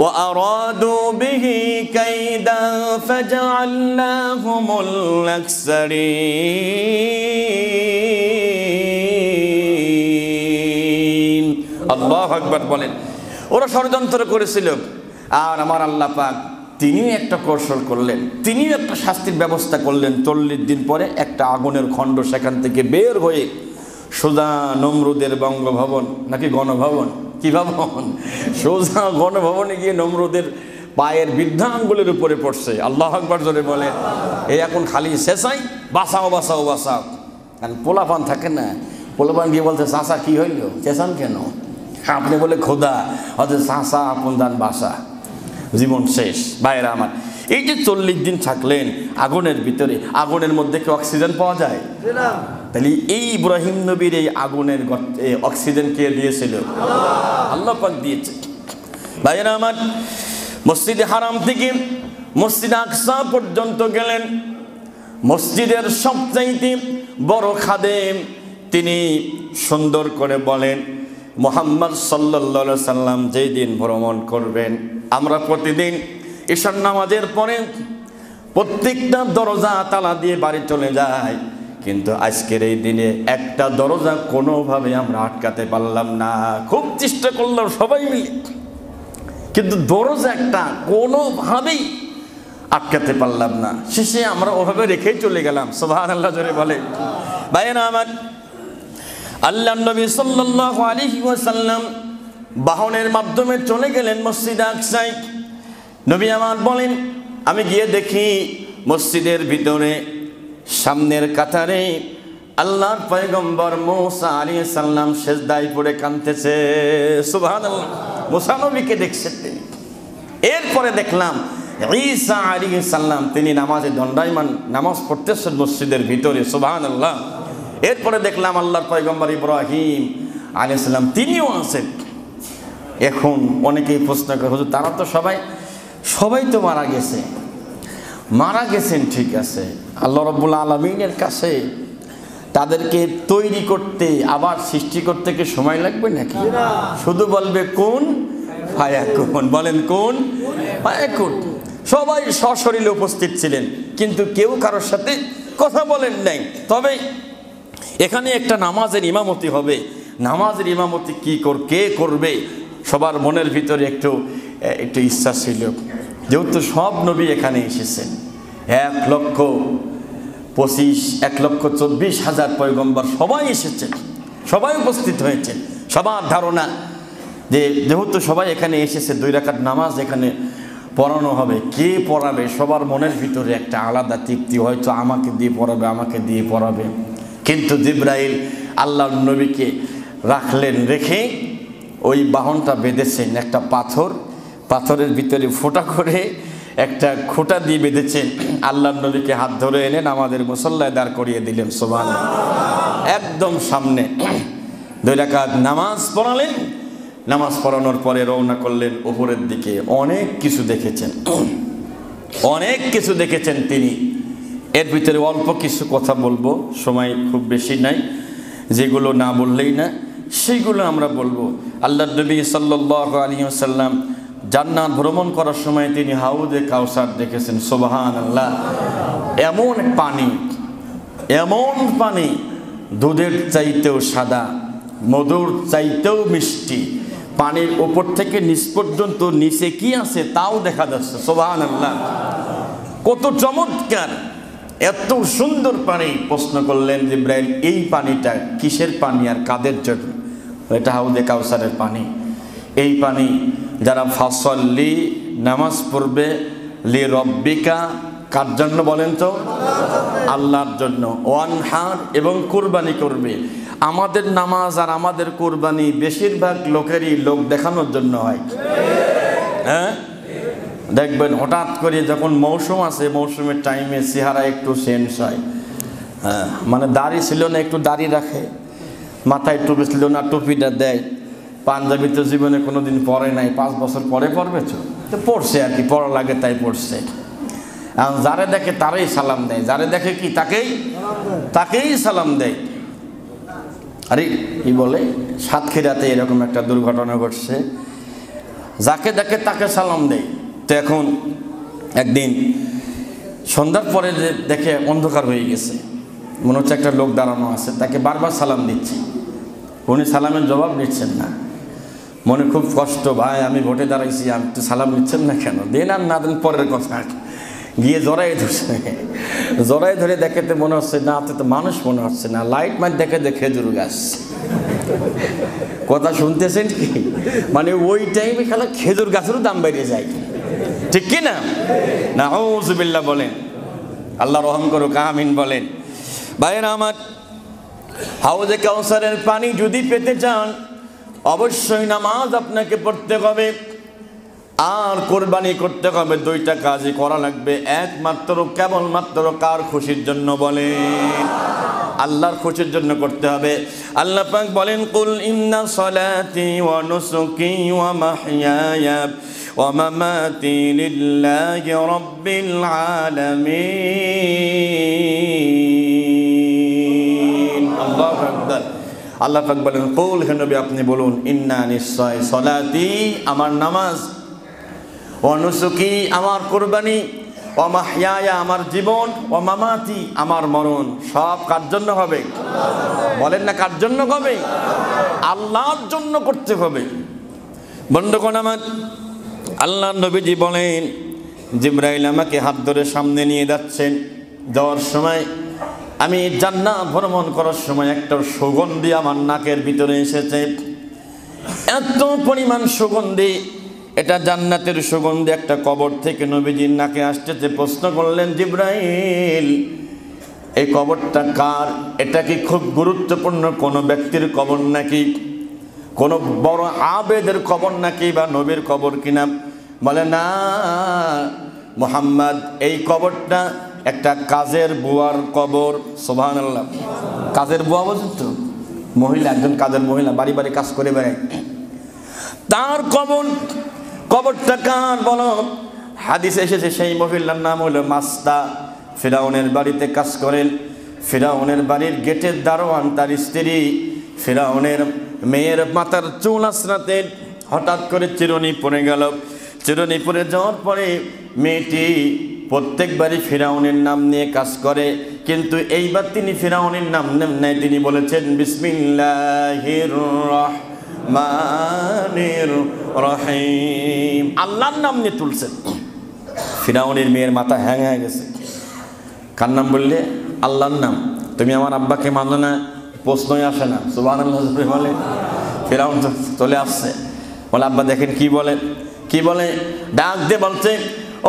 ওয়া আরাদু বিহি কাইদা ফাজআলনাহুমুল আকসারিন। আল্লাহু আকবার বলেন। ওরা ষড়যন্ত্র করেছিল আর আমার আল্লাহ পাক তিনিও একটা কৌশল করলেন, তিনিও একটা শাস্তির ব্যবস্থা করলেন। 40 দিন পরে একটা আগুনের খণ্ড সেখান থেকে বের হয়ে সোজা নমরুদের বঙ্গভবন নাকি গণভবন, কি ভবন, সোজা গণভবনে গিয়ে নমরুদের পায়ের বৃদ্ধাঙ্গুলের উপরে পড়ছে। আল্লাহু আকবার জোরে বলেন। এই এখন খালি শেষাই বাঁচাও বাঁচাও বাঁচাও। কারণ পোলাপান থাকে না, পোলাপান গিয়ে বলতে চাষা কি হইল, চেঁচান কেন? আপনি বলে খোদা, হয়তো চাষা আপন দান বাসা, জীবন শেষ। ভাইরা আমার, এই যে 40 দিন থাকলেন আগুনের ভিতরে, আগুনের মধ্যে কি অক্সিজেন পাওয়া যায়? তাহলে এই ইব্রাহিম নবীর এই আগুনের অক্সিজেন কে দিয়েছিল? আল্লাহ পাক দিয়েছে। ভাইরা আমার, মসজিদে হারাম থেকে মসজিদ আকসা পর্যন্ত গেলেন। মসজিদের সবচাইতে বড় খাদেম তিনি সুন্দর করে বলেন, মুহাম্মদ সাল্লাল্লাহু আলাইহি সাল্লাম যেই দিন ভ্রমণ করবেন, আমরা প্রতিদিন ঈশার নামাজের পরে প্রত্যেকটা দরজা তালা দিয়ে বাড়ি চলে যাই, কিন্তু আজকের এই দিনে একটা দরজা কোনোভাবে আমরা আটকাতে পারলাম না। খুব চেষ্টা করলাম সবাই মিলে, কিন্তু দরজা একটা কোনোভাবেই আটকাতে পারলাম না। শেষে আমরা ওভাবে রেখেই চলে গেলাম। সুবহানাল্লাহ জোরে বলে। ভাইয়েরা আমার, আল্লাহর নবী সাল্লাল্লাহু আলাইহি ওয়াসাল্লাম বাহনের মাধ্যমে চলে গেলেন মসজিদ আকসায়। নবী আমার বলেন, আমি গিয়ে দেখি মসজিদের ভিতরে সামনের কাতারে আল্লাহর পয়গম্বর মুসা আলাইহিস সালাম সিজদায় পড়ে কাঁদতেছে। সুবহানাল্লাহ, মুসা নবীকে দেখছেন তিনি। এরপরে দেখলাম ঈসা আলাইহিস সালাম তিনি নামাজে দণ্ডায়মান নামাজ পড়তেছেন মসজিদের ভিতরে। সুবহানাল্লাহ। এরপরে দেখলাম আল্লাহর পয়গম্বর ইব্রাহিম আলাইহিস সালাম তিনিও আছেন। এখন অনেকেই প্রশ্ন করে, হুজুর তারা তো সবাই তো মারা গেছেন, ঠিক আছে, আল্লাহ রাব্বুল আলামিনের কাছে তাদেরকে তৈরি করতে আবার সৃষ্টি করতে কি সময় লাগবে নাকি? শুধু বলবে কোন ফায়াকুন, বলেন কোন ফায়াকুন। সবাই সশরীরে উপস্থিত ছিলেন, কিন্তু কেউ কারোর সাথে কথা বলেন নাই। তবে এখানে একটা নামাজের ইমামতি হবে, নামাজের ইমামতি কে করবে, সবার মনের ভিতরে একটু ইচ্ছা ছিল। যেহেতু সব নবী এখানে এসেছেন, 1,24,000 পয়গম্বর সবাই এসেছেন, সবাই উপস্থিত হয়েছেন। সবার ধারণা যে যেহেতু সবাই এখানে এসেছে, 2 রাকাত নামাজ এখানে পড়ানো হবে। কে পড়াবে? সবার মনের ভিতরে একটা আলাদা তৃপ্তি, হয়তো আমাকে দিয়ে পড়াবে। কিন্তু জিবরাইল আল্লাহর নবীকে রেখে ওই বাহনটা বেঁধেছেন একটা পাথরের ভিতরে ফোঁটা করে একটা খোঁটা দিয়ে বেঁধেছেন। আল্লাহর নবীকে হাত ধরে এনে আমাদের মুসল্লায় দাঁড় করিয়ে দিলেন। সুবহানাল্লাহ। একদম সামনে 2 রাকাত নামাজ পড়ালেন। নামাজ পড়ানোর পরে রওনা করলেন উপরের দিকে। অনেক কিছু দেখেছেন তিনি। এর ভিতরে অল্প কিছু কথা বলবো, সময় খুব বেশি নাই, যেগুলো না বললেই না সেইগুলো আমরা বলবো। আল্লাহর নবী সাল্লাল্লাহু আলাইহি ওয়াসাল্লাম জান্নাত ভ্রমণ করার সময় তিনি হাউজে কাউসার দেখেছেন। সুবহানাল্লাহ। এমন পানি দুধের চাইতেও সাদা, মধুর চাইতেও মিষ্টি, পানির উপর থেকে নিচ পর্যন্ত নিচে কি আছে তাও দেখা যাচ্ছে। সুবহানাল্লাহ, কত চমৎকার, এত সুন্দর পানি। প্রশ্ন করলেন জিবরাইল, এই পানিটা কিসের পানি আর কাদের জন্য? এটা হাউজে কাউসারের পানি। এই পানি যারা ফাসল্লি নামাজ পড়বে লি রব্বিকা, কার জন্য বলেন তো? আল্লাহর জন্য। ওয়ানহার, এবং কুরবানি করবে। আমাদের নামাজ আর আমাদের কুরবানি বেশিরভাগ লোকেরই লোক দেখানোর জন্য হয়। হ্যাঁ, দেখবেন হঠাৎ করে যখন মৌসুম আছে, মৌসুমের টাইমে চেহারা একটু চেঞ্জ হয়। হ্যাঁ, মানে দাড়ি ছিল না, একটু দাড়ি রাখে, মাথায় টুপি ছিল না, টুপিটা দেয়। পাঞ্জাবি তো জীবনে কোনোদিন পরে নাই, 5 বছর পরে পড়বে তো পড়ছে আর কি, পড়া লাগে তাই পড়ছে। এখন যারে দেখে তারাই সালাম দেয়, যারে দেখে কি তাকেই সালাম দেয়। আরে কি বলে, সাতক্ষীরাতে এরকম একটা দুর্ঘটনা ঘটছে, যাকে দেখে তাকে সালাম দেয়। তো এখন একদিন সন্ধ্যার পরে দেখে অন্ধকার হয়ে গেছে, মনে হচ্ছে একটা লোক দাঁড়ানো আছে, তাকে বারবার সালাম দিচ্ছে, উনি সালামের জবাব দিচ্ছেন না। মনে খুব কষ্ট, ভাই আমি ভোটে দাঁড়াইছি, আমি তো সালাম নিচ্ছেন না কেন? দেন আর না দেন পরের কথা। গিয়ে জড়াই ধরছে, জড়াই ধরে দেখেতে মনে হচ্ছে না, তো মানুষ মনে হচ্ছে না, লাইট মাইট দেখে খেজুর গাছ। কথা শুনতেছেন কি? মানে ওই টাইমে খেলা খেজুর গাছেরও দাম বেড়ে যায়, ঠিক কি না? নাউযুবিল্লাহ বলেন, আল্লাহ রহম করুক, আমিন বলেন। ভাইয়েরা আমার, হাউজে কাউসারের পানি যদি পেতে চান অবশ্যই নামাজ আপনাকে পড়তে হবে আর কোরবানি করতে হবে। দুইটা কাজই করা লাগবে, একমাত্র কেবলমাত্র কার খুশির জন্য? বলেন, আল্লাহর খুশির জন্য করতে হবে। আল্লাহ পাক বলেন, কুল ইন্না সলাতি ওয়া নুসুকি ওয়া মাহইয়ায়া ওয়া মামাতি লিল্লাহি রাব্বিল আলামিন। আল্লাহু আকবার। আল্লাহ পাক বলেন, কুল, হে নবী আপনি বলুন, ইন্না, নিশ্চয়, সলাতি আমার নামাজ, ওয়া নুসুকি আমার কুরবানি, ওয়া মাহইয়ায়া আমার জীবন, ওয়া মামাতি আমার মরণ, সব কার জন্য হবে? বলেন না, কার জন্য হবে? আল্লাহর জন্য করতে হবে। বন্ধুগণ আমার, আল্লাহর নবীজি বলেন, জিবরাইল আমাকে হাত ধরে সামনে নিয়ে যাচ্ছেন, যাওয়ার সময় আমি জান্নাত ভ্রমণ করার সময় একটা সুগন্ধি আমার নাকের ভিতরে এসেছে, এত পরিমাণ সুগন্ধি, এটা জান্নাতের সুগন্ধি। একটা কবর থেকে নবীজির নাকে আসতেছে। প্রশ্ন করলেন, জিবরাইল এই কবরটা কার? এটা কি খুব গুরুত্বপূর্ণ কোনো ব্যক্তির কবর নাকি, কোনো বড় আবেদের কবর নাকি, বা নবীর কবর কিনা? বলে না মুহাম্মদ, এই কবরটা একটা কাজের বুয়ার কবর। সুবহানাল্লাহ। কাজের বুয়া বলছেন তো, মহিলা, একজন কাজের মহিলা, বাড়ি বাড়ি কাজ করে বেড়ায়, তার কবর। কবরটা কার বলো? হাদিসে এসেছে সেই মহিলার নাম হলো মাস্তা। ফিরাউনের বাড়িতে কাজ করেন, ফিরাউনের বাড়ির গেটের দারোয়ান তার স্ত্রী। ফিরাউনের মেয়ের মাথার চুল আঁচড়াতে হঠাৎ করে চিরুনি পড়ে গেল। চিরুনি পড়ে যাওয়ার পরে মেয়েটি প্রত্যেকবারই ফিরাউনের নাম নিয়ে কাজ করে, কিন্তু এইবার তিনি ফিরাউনের নাম নেন, তিনি বলেছেন বিসমিল্লাহির রাহমানির রহিম, আল্লাহর নাম নিয়ে তুলছেন। ফিরাউনের মেয়ের মাথা হ্যাং হয়ে গেছে। কার নাম বললে? আল্লাহর নাম। তুমি আমার আব্বাকে মানো না? প্রশ্নই আসে না। সুবহানাল্লাহ বলে। ফিরাউন চলে আসছে, বলে আব্বা দেখেন কি বলে, কি বলে, ডাক দিয়ে বলছে,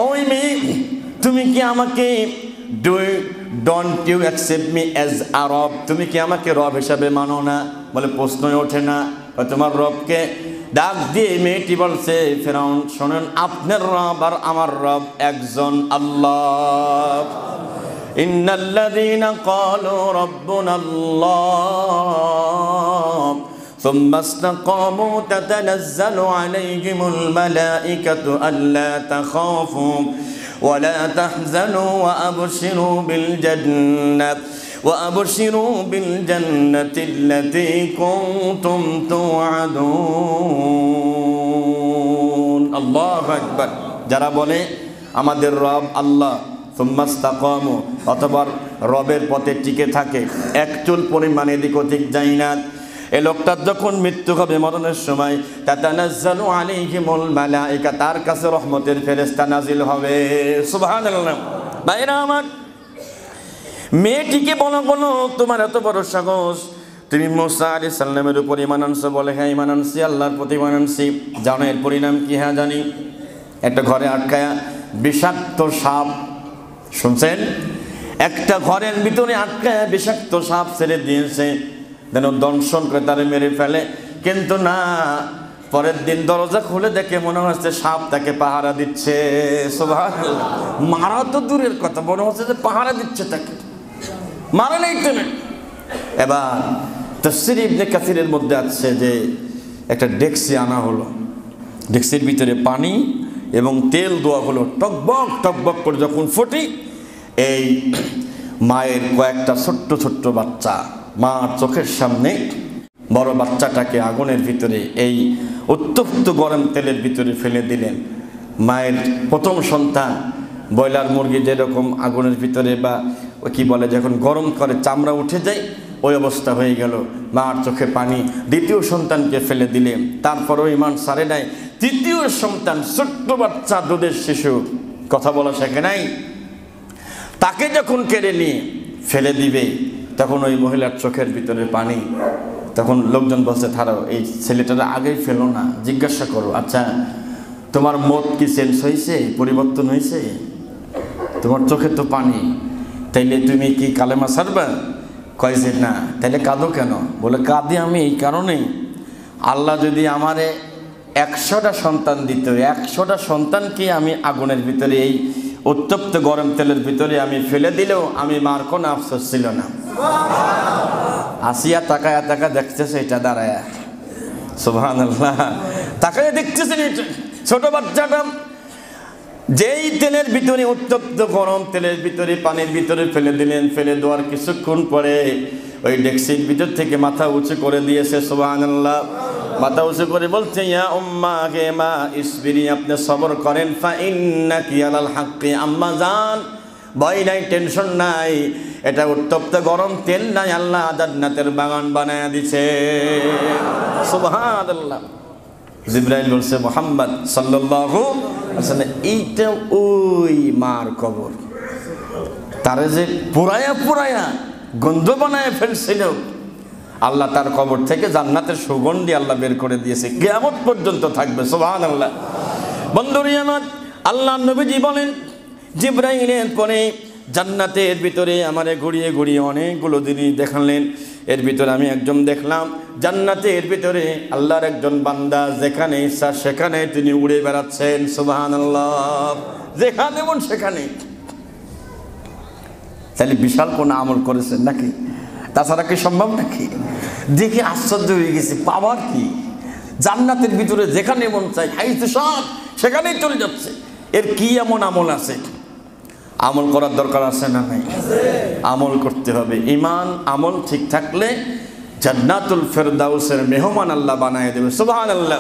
ওই মেয়ে তুমি কি আমাকে don't you accept me as a rob, তুমি কি আমাকে রব হিসাবে মানো না? বলে প্রশ্নই ওঠে না, তোমার রবকে? ডাক দিয়ে মেয়েটি বলছে, ফিরাউন শোনেন, আপনার রব আর আমার রব একজন, আল্লাহ। ইন্নাল্লাযীনা ক্বালু রাব্বুনাল্লাহ ثم استقاموا تتنزل عليهم الملائكة ألا تخافوا ولا تحزنوا وأبشروا بالجنة التي كنتم توعدون। الله أكبر। যারা বলে আমাদের রব আল্লাহ, সুম্মা ইসতাকামু, অথবা রবের পথে টিকে থাকে, এক চুল পরিমাণ এদিক ওদিক যায় না, এ লোকটার যখন মৃত্যু হবে, মরণের সময়, তাতানাজ্জালু আলাইহিমুল মালায়েকা, তার কাছে রহমতের ফেরেশতা নাজিল হবে। সুবহানাল্লাহ। ভাইরা আমার, মেয়েটিকে বলো, তোমার এত বড় সাহস, তুমি মুসা আলাইহিস সালামের উপর ঈমান আনছো? বলে হ্যাঁ ঈমান আনছি, আল্লাহর প্রতি ঈমান আনছি। জানো এর পরিণাম কি? হ্যাঁ জানি। একটা ঘরে আটকায়া বিষাক্ত সাপ, শুনছেন? একটা ঘরের ভিতরে আটকায়া বিষাক্ত সাপ ছেড়ে দিয়েছে, যেন দংশন করে তারে মেরে ফেলে, কিন্তু না, পরের দিন দরজা খুলে দেখে মনে হচ্ছে সাপ তাকে পাহারা দিচ্ছে। সুবহানাল্লাহ। মারা তো দূরের কথা, মনে হচ্ছে যে পাহারা দিচ্ছে তাকে, মারা নেই তুমি। এবার তাফসীর ইবনে কাসিরের মধ্যে আছে যে একটা ডেক্সি আনা হলো, ডেক্সির ভিতরে পানি এবং তেল দেওয়া হলো, টকবক টকবক করে যখন ফোটে, এই মায়ের কয়েকটা ছোট্ট ছোট্ট বাচ্চা মার চোখের সামনে বড় বাচ্চাটাকে আগুনের ভিতরে, এই উত্তপ্ত গরম তেলের ভিতরে ফেলে দিলেন। মায়ের প্রথম সন্তান, ব্রয়লার মুরগি যেরকম আগুনের ভিতরে বা কি বলে, যখন গরম করে চামড়া উঠে যায়, ওই অবস্থা হয়ে গেল, মার চোখে পানি। দ্বিতীয় সন্তানকে ফেলে দিলেন, তারপরও ইমান সারে নাই। তৃতীয় সন্তান ছোট্ট বাচ্চা, দুধের শিশু, কথা বলা শেখে নাই, তাকে যখন কেড়ে নিয়ে ফেলে দিবে তখন ওই মহিলার চোখের ভিতরে পানি। তখন লোকজন বলছে, থারো, এই ছেলেটারা আগেই ফেলো না, জিজ্ঞাসা করো, আচ্ছা তোমার মত কি চেঞ্জ হয়েছে, পরিবর্তন হয়েছে? তোমার চোখে তো পানি, তাইলে তুমি কি কালেমা ছাড়বা? কয় যে না। তাইলে কাঁদো কেন? বলে, কাঁদি আমি এই কারণেই, আল্লাহ যদি আমারে 100টা সন্তান দিত, 100টা সন্তানকে আমি আগুনের ভিতরে, এই উত্তপ্ত গরম তেলের ভিতরে আমি ফেলে দিলেও আমি মার কোনো আফসোস ছিল না। আসিয়া তাকায় দেখতেছে এটা দাঁড়ায়, সুবহানাল্লাহ, তাকায় দেখতেছে ছোট বাচ্চাটা যেই তেলের ভিতরে, উত্তপ্ত গরম তেলের ভিতরে, পানির ভিতরে ফেলে দিলেন। ফেলে দেওয়ার কিছুক্ষণ পরে ওই ডেক্সির ভিতর থেকে মাথা উঁচু করে দিয়েছে, সুবহানাল্লাহ, মাথা উঁচু করে বলছে, ইয়া উম্মা, গে মা, ইসবিরি, আপনি সবর করেন, ফা ইন্নাকি আলাল হাক্কি, আম্মা জান, ভয় নাই, টেনশন নাই, এটা উত্তপ্ত গরম তেল নাই, আল্লাহ জান্নাতের বাগান বানায়া দিছে, সুবহানাল্লাহ। জিবরাইল বলছে, মুহাম্মদ সাল্লাল্লাহু আলাইহি ওয়াসাল্লাম, এইটা ওই মার কবর, তারে যে পুরায়া গন্ধ বানায় ফেলছিল, আল্লাহ তার কবর থেকে জান্নাতের সুগন্ধি আল্লাহ বের করে দিয়েছে, কিয়ামত পর্যন্ত থাকবে, সুবহানাল্লাহ। বন্ধুরা আমার, আল্লাহ নবীজি বলেন, জিবরাইলের পরে জান্নাতের ভিতরে আমারে ঘুরিয়ে ঘুরিয়ে অনেকগুলো জিনিস দেখালেন। এর ভিতরে আমি একজন দেখলাম, জান্নাতের ভিতরে আল্লাহর একজন বান্দা, যেখানে ইচ্ছা সেখানে তিনি উড়ে বেড়াচ্ছেন, সুবহানাল্লাহ, যেখানে মন সেখানে। তাহলে বিশাল কোন আমল করেছেন নাকি? তাছাড়া কি সম্ভব নাকি? দেখে আশ্চর্য হয়ে গেছি, পাওয়ার কি? জান্নাতের ভিতরে যেখানে মন চাই, হাইতে সব সেখানেই চলে যাচ্ছে। এর কি এমন আমল আছে? আমল করার দরকার আছে না নাই? আমল করতে হবে। ইমান আমল ঠিক থাকলে জান্নাতুল ফেরদাউসের মেহমান আল্লাহ বানায় দেবে, সুবহানাল্লাহ।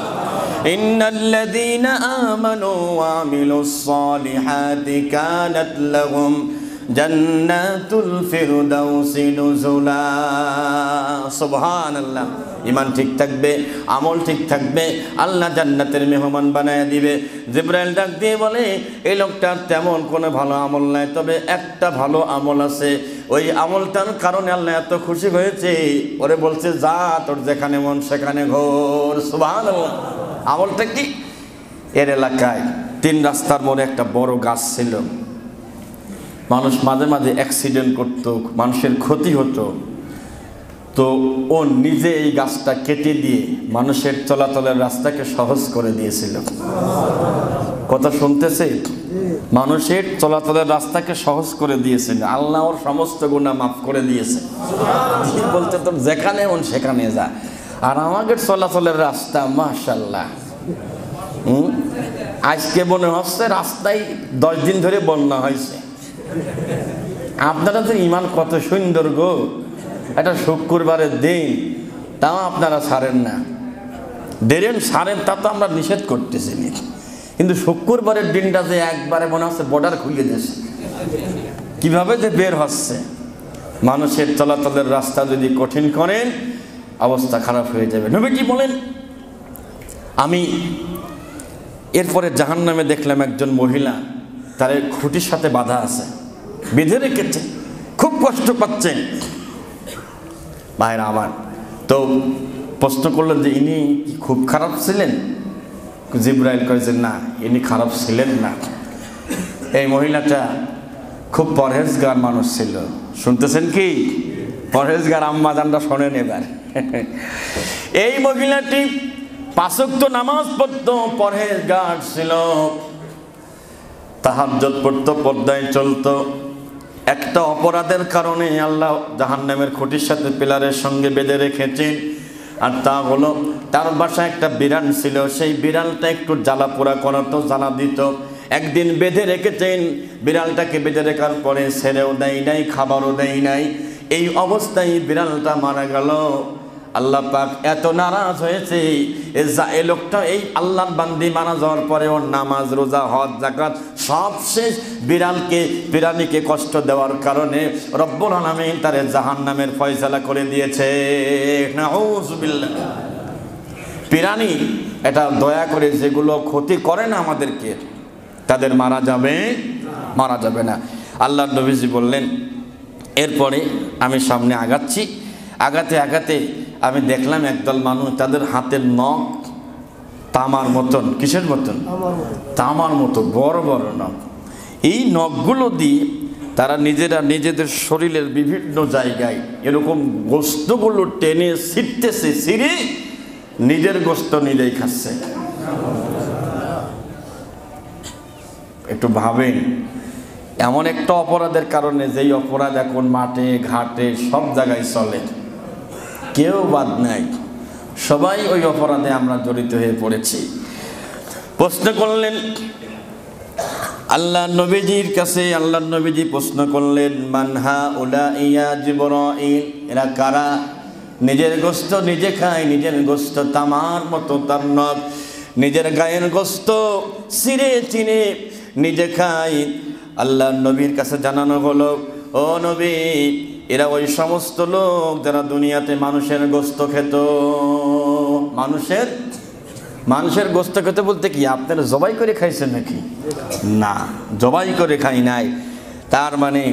ইন্নাল্লাযীনা আমানু ওয়া আমিলুস সালিহাতি কানাত লাহুম জান্নাতুল ফিরদাউসি নুজুলা, সুবহানাল্লাহ। ইমান ঠিক থাকবে, আমল ঠিক থাকবে, আল্লাহ জান্নাতের মেহমান বানায় দিবে। জিবরাইল ডাক দিয়ে বলে, এই লোকটার তেমন কোনো ভালো আমল নাই, তবে একটা ভালো আমল আছে, ওই আমলটার কারণে আল্লাহ এত খুশি হয়েছে, ওরে বলছে, যা তোর যেখানে মন সেখানে ঘোর, সুবহানাল্লাহ। আমলটা কি? এর এলাকায় 3 রাস্তার মোড়ে একটা বড় গাছ ছিল, মানুষ মাঝে মাঝে অ্যাক্সিডেন্ট করত, মানুষের ক্ষতি হতো, তো ও নিজে এই গাছটা কেটে দিয়ে মানুষের চলাচলের রাস্তাকে সহজ করে দিয়েছিল। কথা শুনতেছে? মানুষের চলাচলের রাস্তাকে সহজ করে দিয়েছিল, আল্লাহ ওর সমস্ত গুনাহ মাফ করে দিয়েছে। বলতে তোর যেখানে মন সেখানে যা। আর আমাদের চলাচলের রাস্তা মাশাআল্লাহ, আজকে মনে হচ্ছে রাস্তায় 10 দিন ধরে বন্যা হয়েছে। আপনারা তো ইমান কত সুন্দর গো, এটা শুক্রবারের দিন, তাও আপনারা ছাড়েন না। ডেরেন সারেন, তা তো আমরা নিষেধ করতেছি না, কিন্তু শুক্রবারের দিনটা যে একবারে মনে হচ্ছে বর্ডার খুলে দিয়েছে, কিভাবে যে বের হচ্ছে। মানুষের চলাচলের রাস্তা যদি কঠিন করেন, অবস্থা খারাপ হয়ে যাবে। নবীজি বলেন, আমি এরপরে জাহান্নামে দেখলাম একজন মহিলা, তার খুঁটির সাথে বাঁধা আছে, বেঁধে রেখেছে, খুব কষ্ট পাচ্ছেন। ভাইরা আমার, তো প্রশ্ন করলেন যে ইনি খুব খারাপ ছিলেন? জিবরাইল কয় যে না, ইনি খারাপ ছিলেন না, এই মহিলাটা খুব পরহেজগার মানুষ ছিল। শুনতেছেন কি? পরহেজগার আম্মা জানরা শোনেন এবার। এই মহিলাটি 5 ওয়াক্ত নামাজ পড়তো, পরহেজগার ছিল, তাহাজ্জুদ পড়তো, পর্দায় চলতো। একটা অপরাধের কারণে আল্লাহ জাহান্নামের খুঁটির সাথে পিলারের সঙ্গে বেঁধে রেখেছেন, আর তা হলো তার বাসায় একটা বিড়াল ছিল, সেই বিড়ালটা একটু জ্বালা পোড়া করাতো, জ্বালা দিত। একদিন বেঁধে রেখেছেন, বিড়ালটাকে বেঁধে রেখার পরে ছেড়েও দেয় নাই, খাবারও দেয় নাই। এই অবস্থায় বিড়ালটা মারা গেল। আল্লাহ পাক এত নারাজ হয়েছে এই লোকটা এই আল্লাহর বান্দি মারা যাওয়ার পরে ওর নামাজ রোজা হজ যাকাত সব শেষ, বিরানীকে কষ্ট দেওয়ার কারণে রব্বুল আলামিন তার জাহান্নামের ফয়সালা করে দিয়েছে। নাউযুবিল্লাহ। বিরানী এটা দয়া করে যেগুলো ক্ষতি করে না আমাদেরকে, তাদের মারা যাবে না। আল্লাহর নবীজি বললেন, এরপরে আমি সামনে আগাতে আমি দেখলাম একদল মানুষ, তাদের হাতের নখ তামার মতন। কিসের মতন? তামার মতো বড় বড় নখ। এই নখগুলো দিয়ে তারা নিজেদের শরীরের বিভিন্ন জায়গায় এরকম গোস্তগুলো টেনে ছিঁড়ে নিজের গোস্ত নিজেই খাচ্ছে। একটু ভাবেন, এমন একটা অপরাধের কারণে, যেই অপরাধ এখন মাঠে ঘাটে সব জায়গায় চলে, কেউ বাদ নাই, সবাই ওই অপরাধে আমরা জড়িত হয়ে পড়েছি। প্রশ্ন করলেন আল্লাহ নবীজির কাছে, আল্লাহ নবীজি প্রশ্ন করলেন, মানহা উলা ইয়া জিবরাইল, এরা কারা? নিজের গোস্ত নিজে খায়, নিজের গোস্ত তামার মতো তার নখ, নিজের গায়ের গোস্ত চিনে নিজে খায়। আল্লাহ নবীর কাছে জানানো হলো, ও নবী, এরা ওই সমস্ত লোক যারা দুনিয়াতে মানুষের গোস্ত খেত। মানুষের গোস্ত খেতে বলতে কি আপনারা জবাই করে খাইছেন নাকি? না, জবাই করে খাই নাই। তার মানে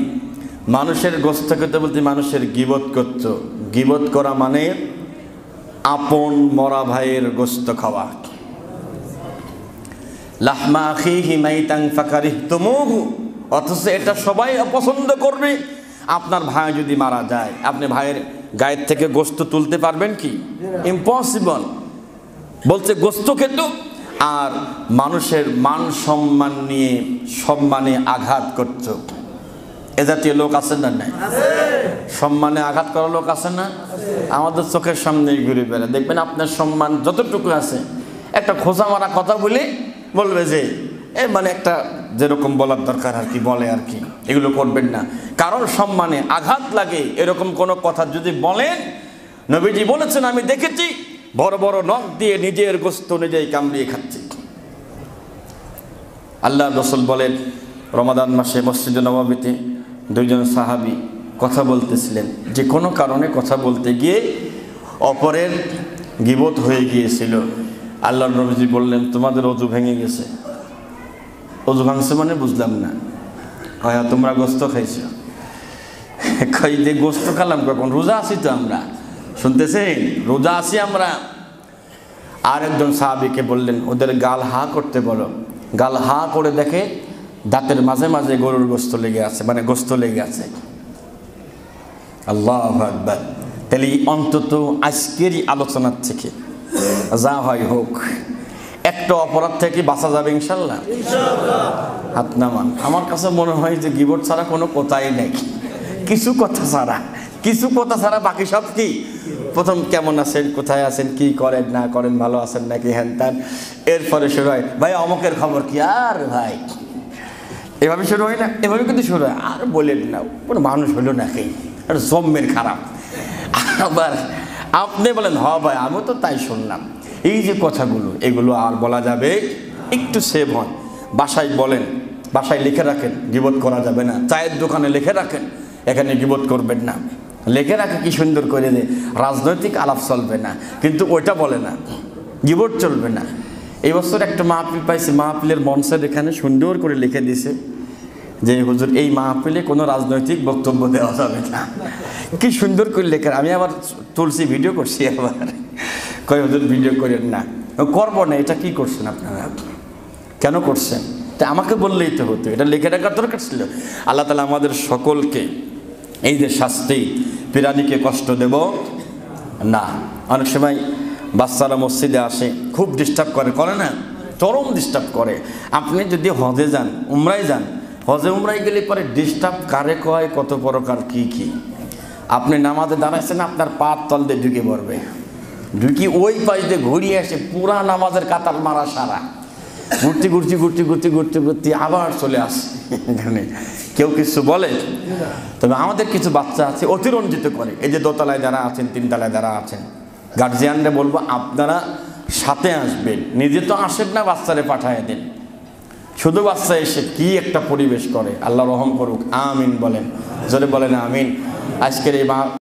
মানুষের গোস্ত খেতে বলতে মানুষের গীবত করত। গীবত করা মানে আপন মরা ভাইয়ের গোস্ত খাওয়া। লাহমা আখিহি মাইতান ফাকারিহতুমুহু, অথচ এটা সবাই অপছন্দ করবে। আপনার ভাই যদি মারা যায়, আপনি ভাইয়ের গায়ের থেকে গোস্ত তুলতে পারবেন কি? ইম্পসিবল। বলছে গোস্ত খেত, আর মানুষের মান সম্মান নিয়ে সম্মানে আঘাত করত। এ জাতীয় লোক আছেন না? নাই? সম্মানে আঘাত করা লোক আছেন না? আমাদের চোখের সামনে ঘুরে বেড়ায়। দেখবেন আপনার সম্মান যতটুকু আছে, একটা খোঁচা মারা কথা বলবে যে মানে একটা যেরকম বলার দরকার আর কি বলে আর কি, এগুলো করবেন না। কারণ সম্মানে আঘাত লাগে এরকম কোনো কথা যদি বলেন, নবীজি বলেছেন আমি দেখেছি বড় বড় নখ দিয়ে নিজের গোস্ত নিজেই কামড়িয়ে খাচ্ছে। আল্লাহ রাসূল বলেন, রমাদান মাসে মসজিদে নববীতে দুইজন সাহাবী কথা বলতেছিলেন, যে কোনো কারণে কথা বলতে গিয়ে অপরের গীবত হয়ে গিয়েছিল। আল্লাহ নবীজি বললেন, তোমাদের অজু ভেঙে গেছে। অজু ভাঙছে মানে বুঝলাম না। হ্যাঁ, তোমরা গোস্ত খাইছো। খাই যে গোস্ত খেলাম কখন? রোজা আছি তো আমরা, শুনতেছেন? রোজা আছি আমরা। আর একজন সাহাবীকে বললেন, ওদের গাল হা করতে বলো। গাল হা করে দেখে দাঁতের মাঝে মাঝে গরুর গোস্ত লেগে আছে, মানে গোস্ত লেগে আছে। আল্লাহু আকবার। তাহলে অন্তত আজকেরই আলোচনার থেকে যা হয় হোক, একটা অপরাধ থেকে বাঁচা যাবে ইনশাল্লাহ। হাত নামান। আমার কাছে মনে হয় যে গীবত ছাড়া কোনো কথাই নেই, কিছু কথা ছাড়া বাকি সব কি? প্রথম কেমন আছেন, কোথায় আছেন, কি করেন না করেন, ভালো আছেন নাকি, হ্যান ত্যান। এরপরে শুরু হয়, ভাই অমুকের খবর কি? আর ভাই এভাবে শুরু হয় না? এভাবে কিন্তু শুরু হয়। আর বলেন না, কোনো মানুষ হলো নাকি, জম্মের খারাপ। আবার আপনি বলেন, হ ভাই আমিও তো তাই শুনলাম। এই যে কথাগুলো, এগুলো আর বলা যাবে? একটু সেভ হন। বাসায় বলেন, বাসায় লিখে রাখেন, গীবত করা যাবে না। চায়ের দোকানে লিখে রাখেন, এখানে গীবত করবেন না। লিখে রাখে কি সুন্দর করে যে রাজনৈতিক আলাপ চলবে না, কিন্তু ওইটা বলে না, গীবত চলবে না। এই বছর একটা মাহফিল পাইছি, মাহফিলের মঞ্চের এখানে সুন্দর করে লিখে দিয়েছে যে হুজুর এই মাহফিলে কোনো রাজনৈতিক বক্তব্য দেওয়া যাবে না। কি সুন্দর করে লেখা। আমি আবার তুলসি, ভিডিও করছি। আবার কয় হুজুর ভিডিও করেন না। করবো না। এটা কি করছেন আপনারা? কেন করছেন? তা আমাকে বললেই তো হতো, এটা লিখে রাখার দরকার ছিল। আল্লাহ তাআলা আমাদের সকলকে এই যে শাস্তি, প্রাণীকে কষ্ট দেব না। অনেক সময় বাচ্চারা মসজিদে আসে, খুব ডিস্টার্ব করে না? চরম ডিস্টার্ব করে। আপনি যদি হজে যান, উমরায় যান, হজে উমরায় গেলে পরে ডিস্টার্ব কারে কয়, কত প্রকার কি। আপনি নামাজে দাঁড়াইছেন, আপনার পায়ের তল দিয়ে ঢুকে পড়বে, ঢুকি ওই পাশ দিয়ে ঘুরিয়ে আসে, পুরা নামাজের কাতার মারা সারা, ঘুরতে আবার চলে আসে এখানে। কেউ কিছু বলে? তবে আমাদের কিছু বাচ্চা আছে অতিরঞ্জিত করে। এই যে দোতলায় যারা আছেন, তিনতলায় যারা আছেন, গার্জিয়ানরা বলবো আপনারা সাথে আসবেন, নিজে তো আসেন না, বাচ্চারে পাঠায় দেন। শুধু বাচ্চা এসে কি একটা পরিবেশ করে, আল্লাহ রহম করুক, আমিন বলেন, জোরে বলেন আমিন। আজকের এই